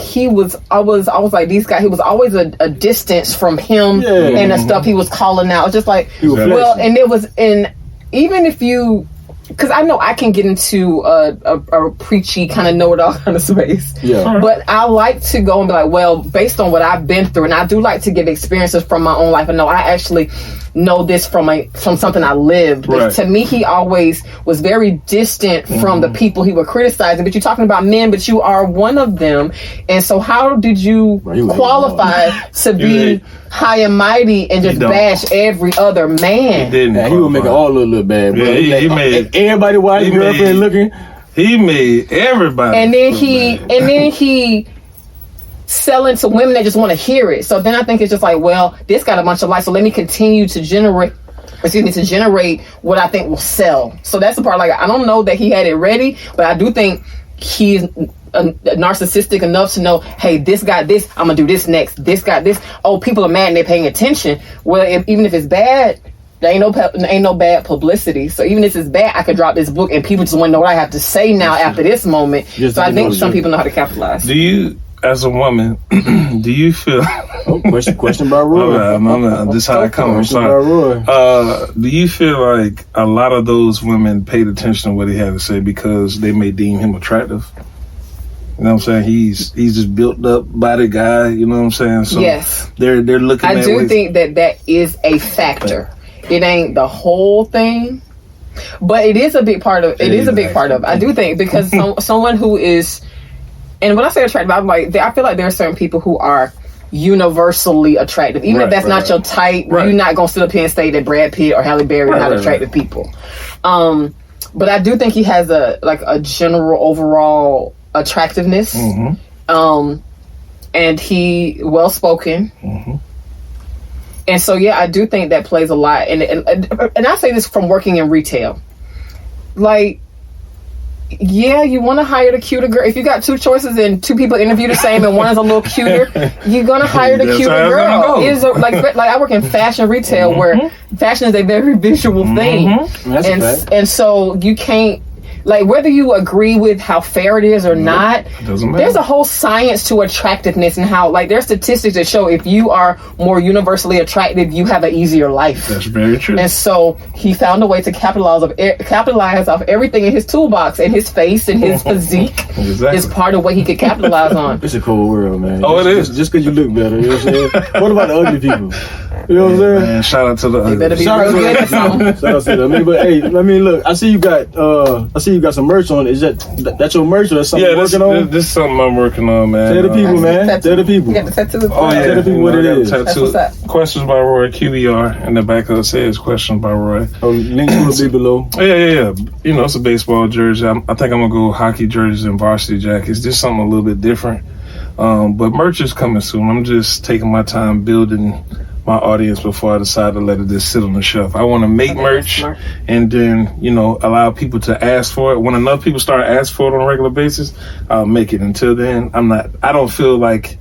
I was like, these guys, he was always a distance from him and the stuff he was calling out. Just like, and it was, and even if you, because I know I can get into a preachy kind of know-it-all kind of space. Yeah. But I like to go and be like, well, based on what I've been through, and I do like to give experiences from my own life. And no, I actually know this from something I lived. But to me, he always was very distant from the people he would criticize. But you're talking about men, but you are one of them. And so how did you qualify to be high and mighty and just bash every other man? He didn't. He would make it all look bad. Bro. Yeah, he made everybody watch his girlfriend looking. He made everybody. And then he selling to women that just want to hear it. So then I think it's just like, well, this got a bunch of likes, so let me continue to generate what I think will sell. So that's the part, like, I don't know that he had it ready, but I do think he's narcissistic enough to know, hey, this got this, I'm gonna do this next, this got this, oh, people are mad and they're paying attention. Well, even if it's bad, there ain't no bad publicity. So even if it's bad, I could drop this book and people just want to know what I have to say now after this moment. So I think some people know how to capitalize. Do you, as a woman, do you feel... question by Roy. This is how I come. I'm sorry. Do you feel like a lot of those women paid attention to what he had to say because they may deem him attractive? You know what I'm saying? He's just built up body guy. You know what I'm saying? So yes, they're looking. I do think that is a factor. It ain't the whole thing, but it is a big part of. It is a big part of. I do think because someone who is, and when I say attractive, I'm like, I feel like there are certain people who are universally attractive, even if that's not your type. You're not gonna sit up here and say that Brad Pitt or Halle Berry are not attractive people. But I do think he has a general overall attractiveness, and he well spoken, and so I do think that plays a lot. And I say this from working in retail, like. Yeah, you want to hire the cuter girl. If you got two choices and two people interview the same and one is a little cuter, you're gonna hire the cuter girl. It is like I work in fashion retail where fashion is a very visual thing, and so you can't. Like, whether you agree with how fair it is or not, it doesn't matter. there's a whole science to attractiveness and how, like, there's statistics that show if you are more universally attractive, you have an easier life. That's very true. And so he found a way to capitalize off everything in his toolbox, and his face and his physique Exactly. is part of what he could capitalize on. It's a cold world, man. Oh, it is. Just because you look better. You know what I'm saying? What about the ugly people? You know what I'm saying? Man, shout out to the They better others. be Shout out real to good at something. Shout out to them. But hey, I mean, look, I see you got some merch on. Is that's your merch or that's something Yeah, you're working on? this is something I'm working on, man. Tell the people, man. Tattoo. Tell the people. You got the tattoo. Oh yeah, Tell the people what I it got a is. tattoo. That's what's up. Questions by Roy, QBR, and the back of it says questions by Roy. Oh, links will be below. Yeah. You know, it's a baseball jersey. I think I'm gonna go hockey jerseys and varsity jackets. Just something a little bit different. But merch is coming soon. I'm just taking my time building my audience before I decide to let it just sit on the shelf. I want to make merch smart. and then, allow people to ask for it. When enough people start asking for it on a regular basis, I'll make it. Until then, I don't feel like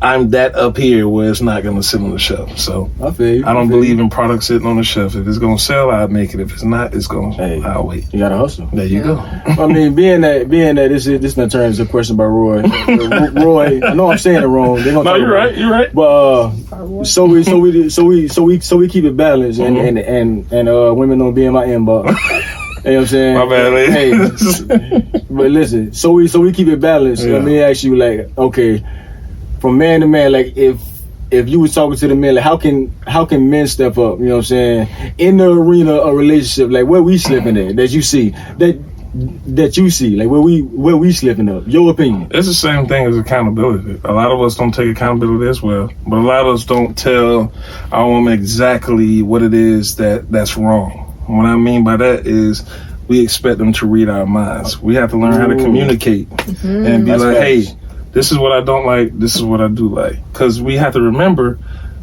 I'm that up here where it's not going to sit on the shelf. So I feel you. I don't believe in products sitting on the shelf. If it's going to sell, I'll make it. If it's not, I'll wait. You gotta hustle. There you go. I mean, being that this not turn into a question by Roy. Roy, I know I'm saying it wrong. They're gonna No, talk you're about right. You're right. But so we keep it balanced and women don't be in my inbox. You know what I'm saying? My bad, ladies. Hey, but listen, so we keep it balanced. Yeah. Let me ask you, like, okay, from man to man, like if you was talking to the men, like how can men step up? You know what I'm saying? In the arena of relationship, like where we slipping at that you see that you see, like where we slipping up. Your opinion? It's the same thing as accountability. A lot of us don't take accountability as well, but a lot of us don't tell our woman exactly what it is that's wrong. What I mean by that is we expect them to read our minds. We have to learn how to communicate and be That's like, facts. hey, this is what I don't like, this is what I do like. Because we have to remember,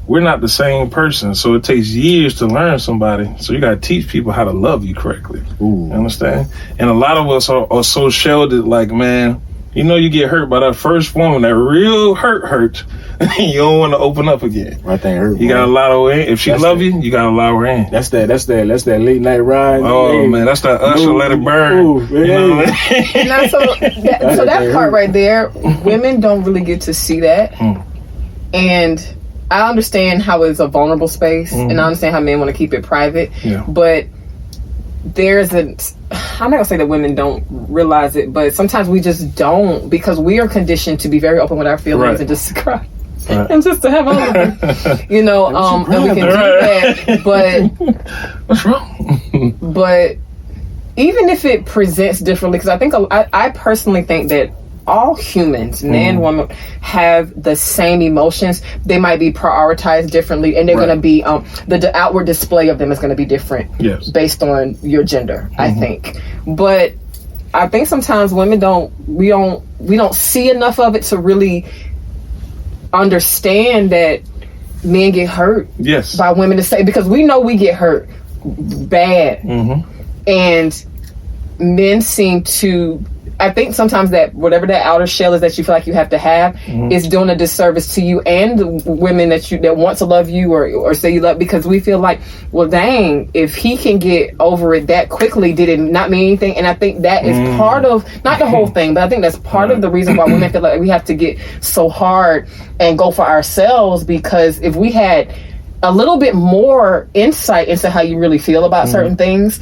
we're not the same person. So it takes years to learn somebody. So you got to teach people how to love you correctly. Ooh. You understand? And a lot of us are so shielded, like, man, you get hurt by that first woman, that real hurt. You don't want to open up again. I think hurt. You gotta allow her in. If she That's love you, you gotta allow her in. That's that late night ride. Oh Hey. man, that's that Usher, Ooh, let it burn. ooh, You know what I mean? Now, so that part right there, women don't really get to see that. And I understand how it's a vulnerable space, and I understand how men want to keep it private. Yeah. But I'm not gonna say that women don't realize it, but sometimes we just don't, because we are conditioned to be very open with our feelings Right. and just to cry. Right. And just to have all of them, and we can do that, but What's wrong? but even if it presents differently, because I think I personally think that all humans, man, woman, have the same emotions. They might be prioritized differently, and they're Right. going to be the outward display of them is going to be different Yes. based on your gender. I think, but I think sometimes women we don't see enough of it to really understand that men get hurt Yes. by women, to say, because we know we get hurt bad, and men seem to, I think sometimes that whatever that outer shell is that you feel like you have to have is doing a disservice to you and the women that want to love you or say you love, because we feel like, well, dang, if he can get over it that quickly, did it not mean anything? And I think that is part of, not the whole thing, but I think that's part of the reason why women feel like we have to get so hard and go for ourselves, because if we had a little bit more insight into how you really feel about certain things,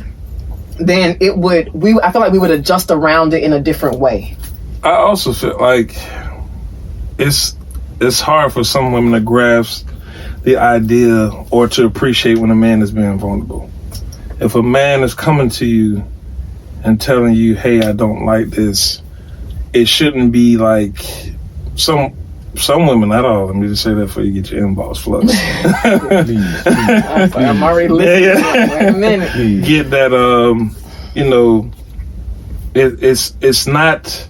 then I feel like we would adjust around it in a different way. I also feel like it's hard for some women to grasp the idea or to appreciate when a man is being vulnerable. If a man is coming to you and telling you, hey, I don't like this, it shouldn't be like some women, not all. Let me just say that before you get your inbox flooded. I'm already listening. Yeah. Wait a minute. Get that, it's not,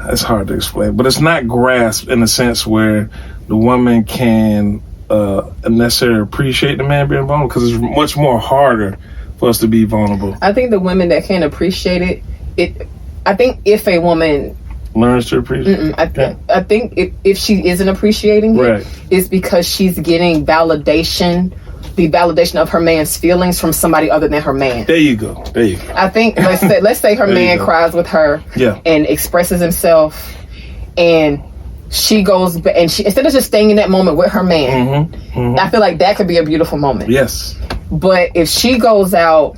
it's hard to explain, but it's not grasped in a sense where the woman can necessarily appreciate the man being vulnerable, because it's much more harder for us to be vulnerable. I think the women that can appreciate it, I think if a woman Learns to appreciate. I think if she isn't appreciating it, Right. it's because she's getting validation the validation of her man's feelings from somebody other than her man. There you go. I think let's say her man cries with her and expresses himself, and she goes and she, instead of just staying in that moment with her man, I feel like that could be a beautiful moment. Yes. But if she goes out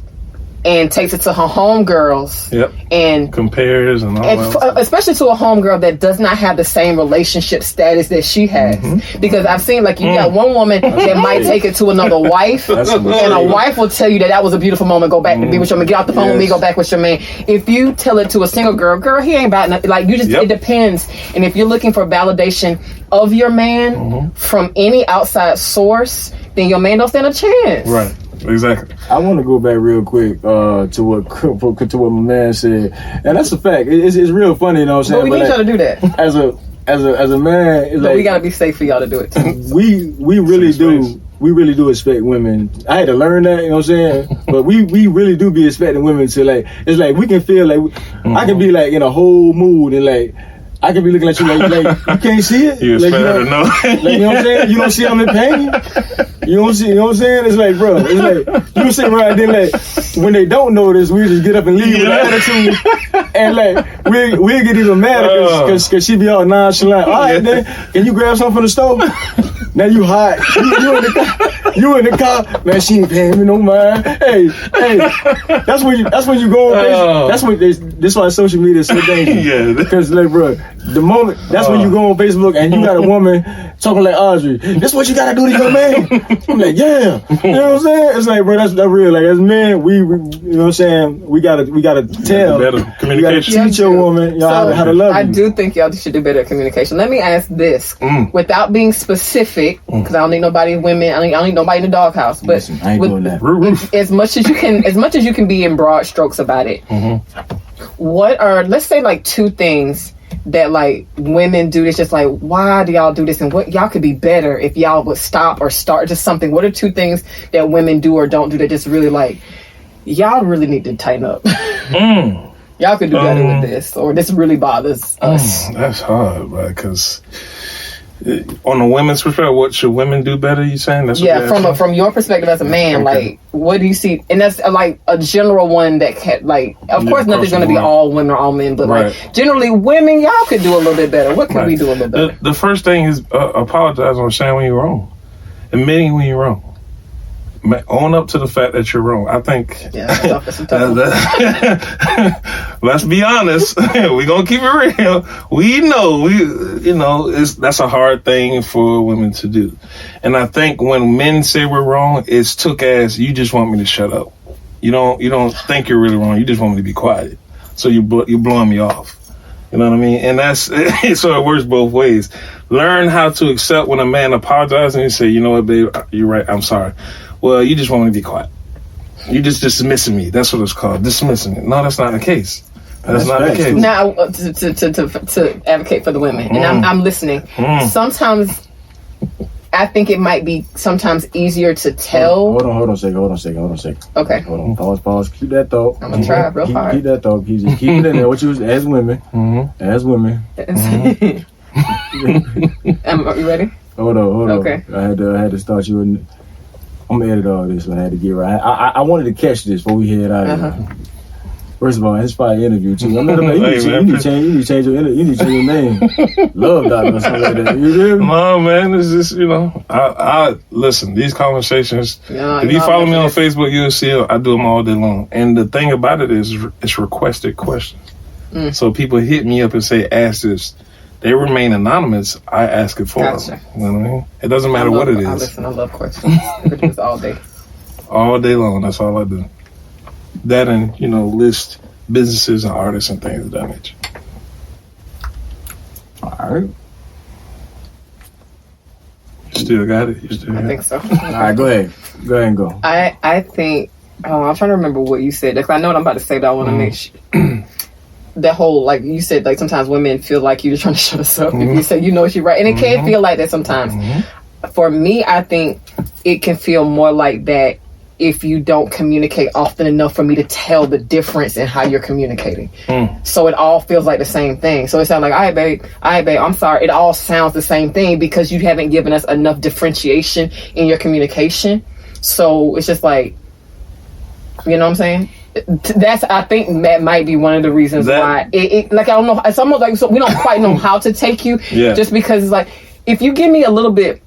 and takes it to her homegirls and compares and all that. Especially to a homegirl that does not have the same relationship status that she has. Because I've seen, like, you got one woman that might take it to another wife, and a wife will tell you that was a beautiful moment, go back and be with your man, get off the phone with me, go back with your man. If you tell it to a single girl, he ain't about nothing. Like, you just, it depends. And if you're looking for validation of your man from any outside source, then your man don't stand a chance. Right. Exactly. I want to go back real quick to what my man said, and that's a fact. It's real funny, you know what I'm saying? But we need y'all to do that. As a man, it's but we gotta be safe for y'all to do it too. we really do. We really do expect women. I had to learn that, you know what I'm saying? But we really do be expecting women to, like, it's like we can feel like I can be like in a whole mood and like I can be looking at you like you can't see it. You like, expect her to know. Like, you know what I'm saying? You don't see I'm in pain. You don't see, you know what I'm saying? It's like, bro, it's like you sit right then, like, when they don't notice, we just get up and leave with an attitude, and like we get even mad because she be all nonchalant. All right, then can you grab something from the store? Now you hot. You in the car. Man, she ain't paying me no mind. Hey, that's when you go on Facebook. That's why social media is so dangerous. Yeah. Because, like, bro, the moment that's when you go on Facebook and you got a woman talking like Audrey. This what you gotta do to your man. I'm like, yeah. You know what I'm saying? It's like, bro, that's real. Like, as men, we you know what I'm saying? We gotta tell. Better communication. You gotta teach your woman how to love you. I do think y'all should do better at communication. Let me ask this, without being specific, because I don't need nobody women. I don't need nobody in the doghouse. But listen, I ain't doing that. As much as you can be in broad strokes about it. What are, let's say, like, two things that, like, women do that's just like, why do y'all do this, and what y'all could be better if y'all would stop or start just something? What are two things that women do or don't do that just really, like, y'all really need to tighten up? Y'all could do better with this, or this really bothers us. That's hard, right? Because on the women's perspective, what should women do better? You saying that's from your perspective as a man, like, what do you see? And that's like a general one that can, like, of course, nothing's going to be all women or all men, but like generally, women, y'all could do a little bit better. What can we do a little better? The first thing is apologize or saying when you're wrong, admitting when you're wrong. Own up to the fact that you're wrong. I think. Let's be honest. We're gonna keep it real. We know, that's a hard thing for women to do. And I think when men say we're wrong, it's took as you just want me to shut up. You don't think you're really wrong. You just want me to be quiet. So you're blowing me off. You know what I mean? And that's so it works both ways. Learn how to accept when a man apologizes and you say, you know what, babe, you're right. I'm sorry. Well, you just want me to be quiet. You just dismissing me. That's what it's called, dismissing me. No, that's not the case. That's not the case. Now, to advocate for the women, and I'm listening. Sometimes I think it might be sometimes easier to tell. Hold on a second. Okay. Hold on. Pause. Keep that thought. I'm gonna try real hard. Keep that thought. Keep it in there. What you was as women. As women. Are you ready? Hold on. Okay. I had to start you in. I'm gonna edit all this, so I had to get right. I wanted to catch this before we head out of here. First of all, it's probably an interview too. You need to change your name. Love Doctor or something like that. You hear me? No, man, it's just, I listen, these conversations, if you follow me on Facebook, you'll see I do them all day long. And the thing about it is it's requested questions. So people hit me up and say, ask this. They remain anonymous. I ask it for them. You know what I mean? It doesn't matter what it is. I love questions. I do this all day. All day long. That's all I do. That and, list businesses and artists and things of that nature. All right. You still got it? I think so. All right, go ahead. Go ahead and go. I think, I'm trying to remember what you said, because I know what I'm about to say, but I want to make sure. That whole, like you said, like sometimes women feel like you're just trying to shut us up. If you say, you're right. And it can feel like that sometimes. For me, I think it can feel more like that if you don't communicate often enough for me to tell the difference in how you're communicating. So it all feels like the same thing. So it sounds like, all right, babe, I'm sorry. It all sounds the same thing because you haven't given us enough differentiation in your communication. So it's just like, you know what I'm saying? I think that might be one of the reasons why it like, I don't know, it's almost like, so we don't quite know how to take you, just because it's like, if you give me a little bit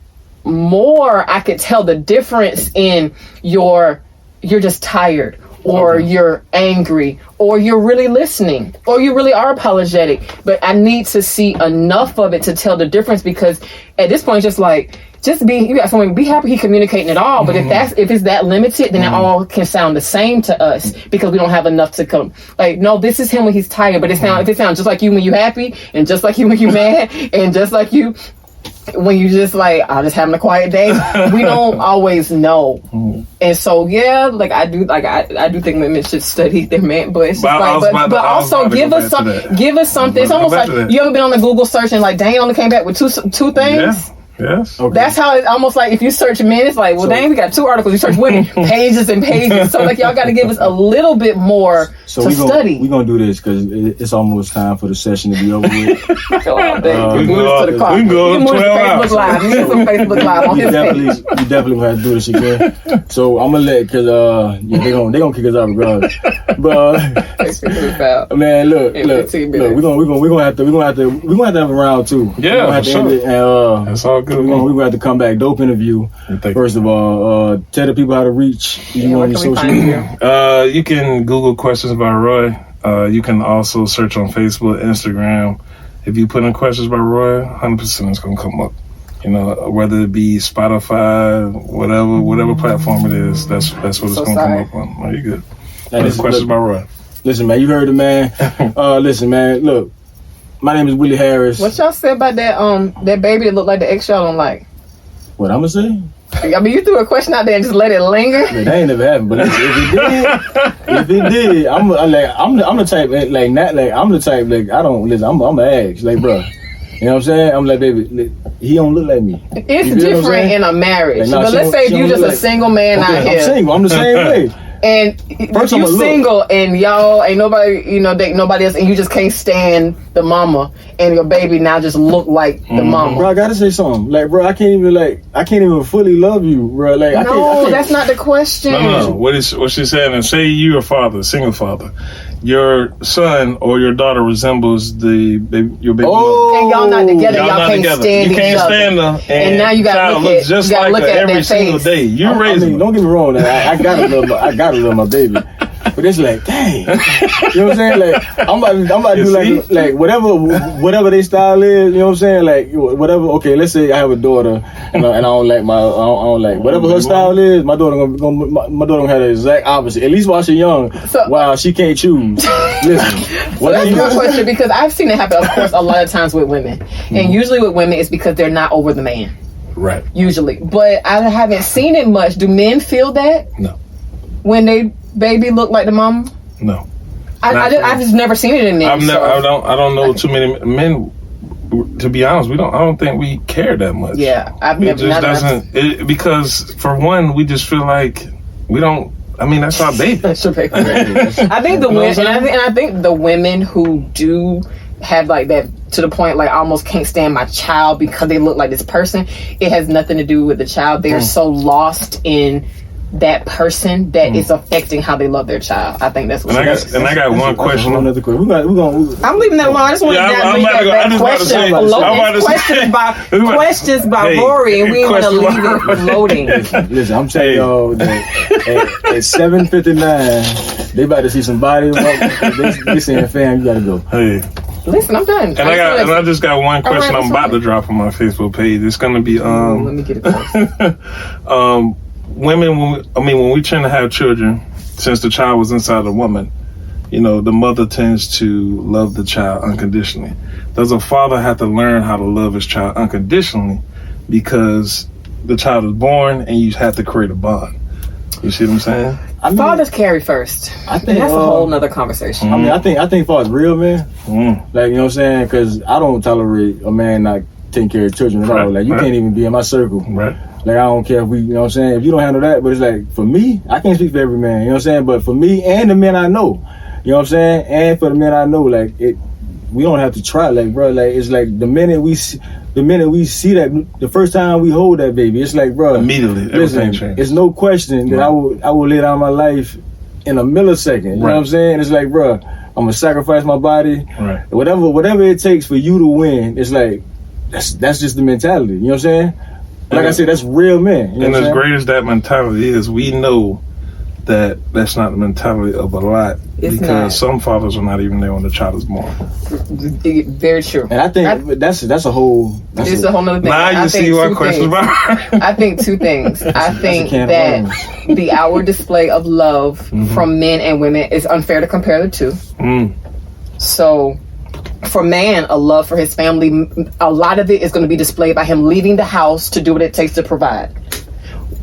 more, I could tell the difference in you're just tired, or you're angry, or you're really listening, or you really are apologetic. But I need to see enough of it to tell the difference, because at this point, it's just like, you got someone, be happy he communicating at all. But if it's that limited, then it all can sound the same to us, because we don't have enough to come. Like, no, this is him when he's tired, but if it sounds just like you when you happy, and just like you when you mad, and just like you when you just like, I'm just having a quiet day, we don't always know. And so, like I do think women should study their man, but it's just but also give us something. It's almost like, you ever been on the Google search and like, dang, only came back with two things? Yeah. Yes. Okay. That's how it's almost like, if you search men, it's like, well, dang, we got 2 articles. You search women, pages and pages. So like, y'all got to give us a little bit more to study. We're going to do this because it's almost time for the session to be over with. We can go to 12 hours. Live. We some Facebook Live on his page. You definitely have to do this again. So I'm going to let, because they're going to kick us out regardless. But man, look, we're going to have to have a round 2. Yeah, for sure. That's all good. We're going to have to come back. Dope interview. First of all, tell the people how to reach you on your social media. You can Google Questions by Roy. You can also search on Facebook, Instagram. If you put in Questions by Roy, 100% it's going to come up. You know, whether it be Spotify, whatever platform it is, that's what it's going to come up on. Oh, you good. Questions by Roy. Listen, man, you heard it, man. Listen, man, look. My name is Willie Harris. What y'all say about that baby that looked like the ex y'all don't like? What I'm gonna say? I mean, you threw a question out there and just let it linger. Man, that ain't never happened. But if it did, I'm the type I'm the type like, I don't listen. I'm gonna ask like, bro. You know what I'm saying? I'm like, baby, he don't look like me. It's different in a marriage. Like, but let's say if you just a single man out here. I'm single. I'm the same way. And if you single and y'all ain't nobody, date nobody else, and you just can't stand the mama, and your baby now just look like the mama. Bro, I gotta say something. Like, bro, I can't even fully love you, bro. Like, I can't. That's not the question. No. What she's saying is, say you're a father, single father. Your son or your daughter resembles your baby mother. And y'all not together. Y'all can't stand each other. You can't stand them. And now you gotta look just like her every single day. You raise me. Don't get me wrong. I gotta love my baby. But it's like, dang. You know what I'm saying? Like, I'm about to do like whatever their style is, you know what I'm saying? Like, whatever, okay, let's say I have a daughter and I don't like whatever her style is, my daughter gonna have the exact opposite. At least while she's young, while she can't choose. Listen. So that's my question, because I've seen it happen, of course, a lot of times with women. And usually with women, it's because they're not over the man. Right. Usually. But I haven't seen it much. Do men feel that? No. When they baby look like the mama? No. I've just never seen it in men. I don't know too many men. To be honest, I don't think we care that much. Yeah, because for one, we just feel like we don't. I mean, that's our baby. That's your baby. I think the women, and I think the women who do have like that, to the point like I almost can't stand my child because they look like this person. It has nothing to do with the child. They are so lost in that person that it's affecting how they love their child. I think that's what. And I got one question. I'm leaving that alone. I just want to questions by Rory, and we want to leave it floating. Listen, I'm telling y'all that at 7:59, they about to see somebody. They saying, "Fam, you gotta go." Hey. Listen, I'm done. And I just got one question I'm about to drop on my Facebook page. It's gonna be let me get it first. Women, when we tend to have children, since the child was inside the woman, the mother tends to love the child unconditionally. Does a father have to learn how to love his child unconditionally because the child is born and you have to create a bond? You see what I'm saying? Fathers carry first. I think that's a whole nother conversation. I mean, I think fathers real, man. Like, you know what I'm saying? Because I don't tolerate a man not taking care of children at all. Like, you can't even be in my circle. Right. Like, I don't care if you know what I'm saying? If you don't handle that, but it's like, for me, I can't speak for every man, you know what I'm saying? But for me and the men I know, you know what I'm saying? And for the men I know, like, we don't have to try, like, bro, like, it's like the minute the minute we see that, the first time we hold that baby, it's like, bro, immediately everything changed. It's no question that I will lay down my life in a millisecond. You know what I'm saying? It's like, bro, I'm gonna sacrifice my body. Right. Whatever it takes for you to win. It's like that's just the mentality. You know what I'm saying? Like I said, that's real men. You know and as great as that mentality is, we know that that's not the mentality of a lot, because some fathers are not even there when the child is born. Very true. And I think that's a whole. It's a whole other thing. Now you see what questions about. I think two things. I think that the outward display of love from men and women is unfair to compare the two. So, for man, a love for his family, a lot of it is going to be displayed by him leaving the house to do what it takes to provide.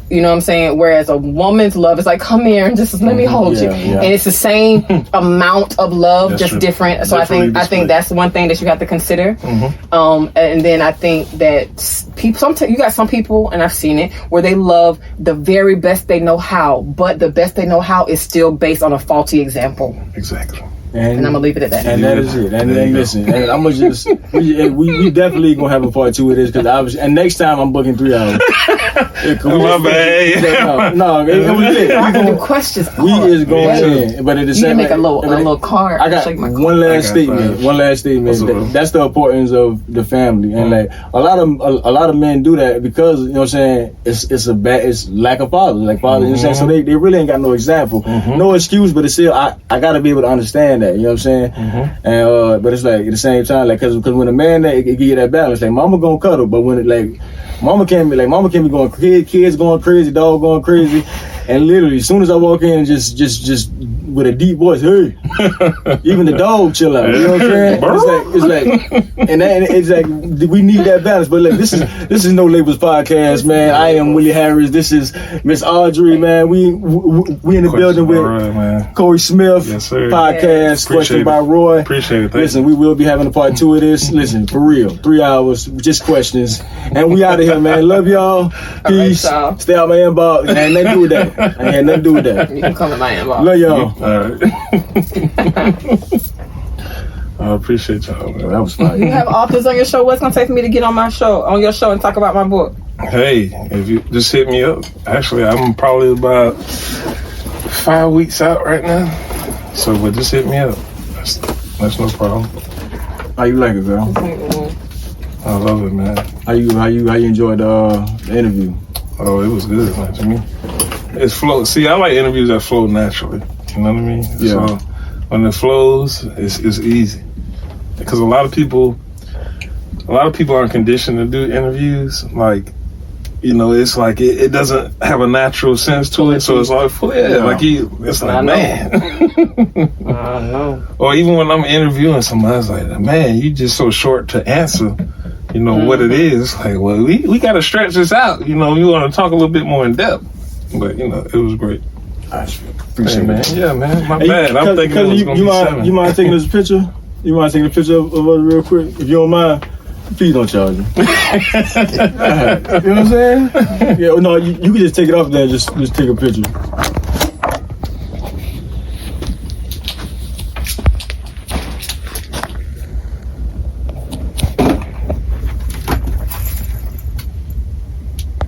You know what I'm saying? Whereas a woman's love is like, come here and just let me hold you. And it's the same amount of love, just different. So I think that's one thing that you have to consider. And then I think that people, you got some people, and I've seen it, where they love the very best they know how, but the best they know how is still based on a faulty example. Exactly. And I'm gonna leave it at that. And that is it. And then listen, and I'm gonna just we definitely gonna have a part 2 of this, because obviously, and next time I'm booking 3 hours. My bad. No, it was it. I can do questions. We is going in, but at the same time, make a little card. I got one last statement. One last statement. That's the importance of the family, and like a lot of men do that because, you know what I'm saying, it's lack of father, like father. You know what I'm saying? So they really ain't got no example, no excuse, but it's still I gotta be able to understand that. You know what I'm saying? And but it's like at the same time, like because when a man it give you that balance, like mama gonna cuddle, but when it like mama can't be going kids going crazy, dog going crazy, and literally as soon as I walk in, just with a deep voice, hey, even the dog chill out. You know what I'm saying? It's like, and it's like we need that balance. But like this is No Labels Podcast, man. I am Willie Harris. This is Miss Audrey, man. We in the building with Cory Smith. Yes, sir. Podcast. Question by Roy. Appreciate it. Listen, we will be having a part 2 of this. Listen, for real, 3 hours, just questions, and we out of here, man. Love y'all. Peace. All right, stay out my inbox. Ain't nothing to do with that. Ain't nothing to do with that. You can come in my inbox. Love y'all. All right. I appreciate y'all. Man. That was fun. You have authors on your show. What's gonna take for me to get on your show and talk about my book? Hey, if you just hit me up. Actually, I'm probably about 5 weeks out right now. So, but just hit me up. That's no problem. How you like it, girl? I love it, man. How you enjoyed the interview? Oh, it was good, man. To me, it's flow. See, I like interviews that flow naturally. You know what I mean? Yeah. So when it flows, it's easy. Because a lot of people aren't conditioned to do interviews. Like, you know, it's like it doesn't have a natural sense to it. So it's like, it's like, man. I know. Or even when I'm interviewing somebody, it's like, man, you just so short to answer. You know what it is. Like, well, we got to stretch this out. You know, we want to talk a little bit more in depth. But you know, it was great. I appreciate it. Yeah, man. My bad. I'm thinking it was gonna be 7. You mind taking this picture? You mind taking a picture of us real quick? If you don't mind, please don't charge me. You know what I'm saying? Yeah. No, you can just take it off there. And just take a picture.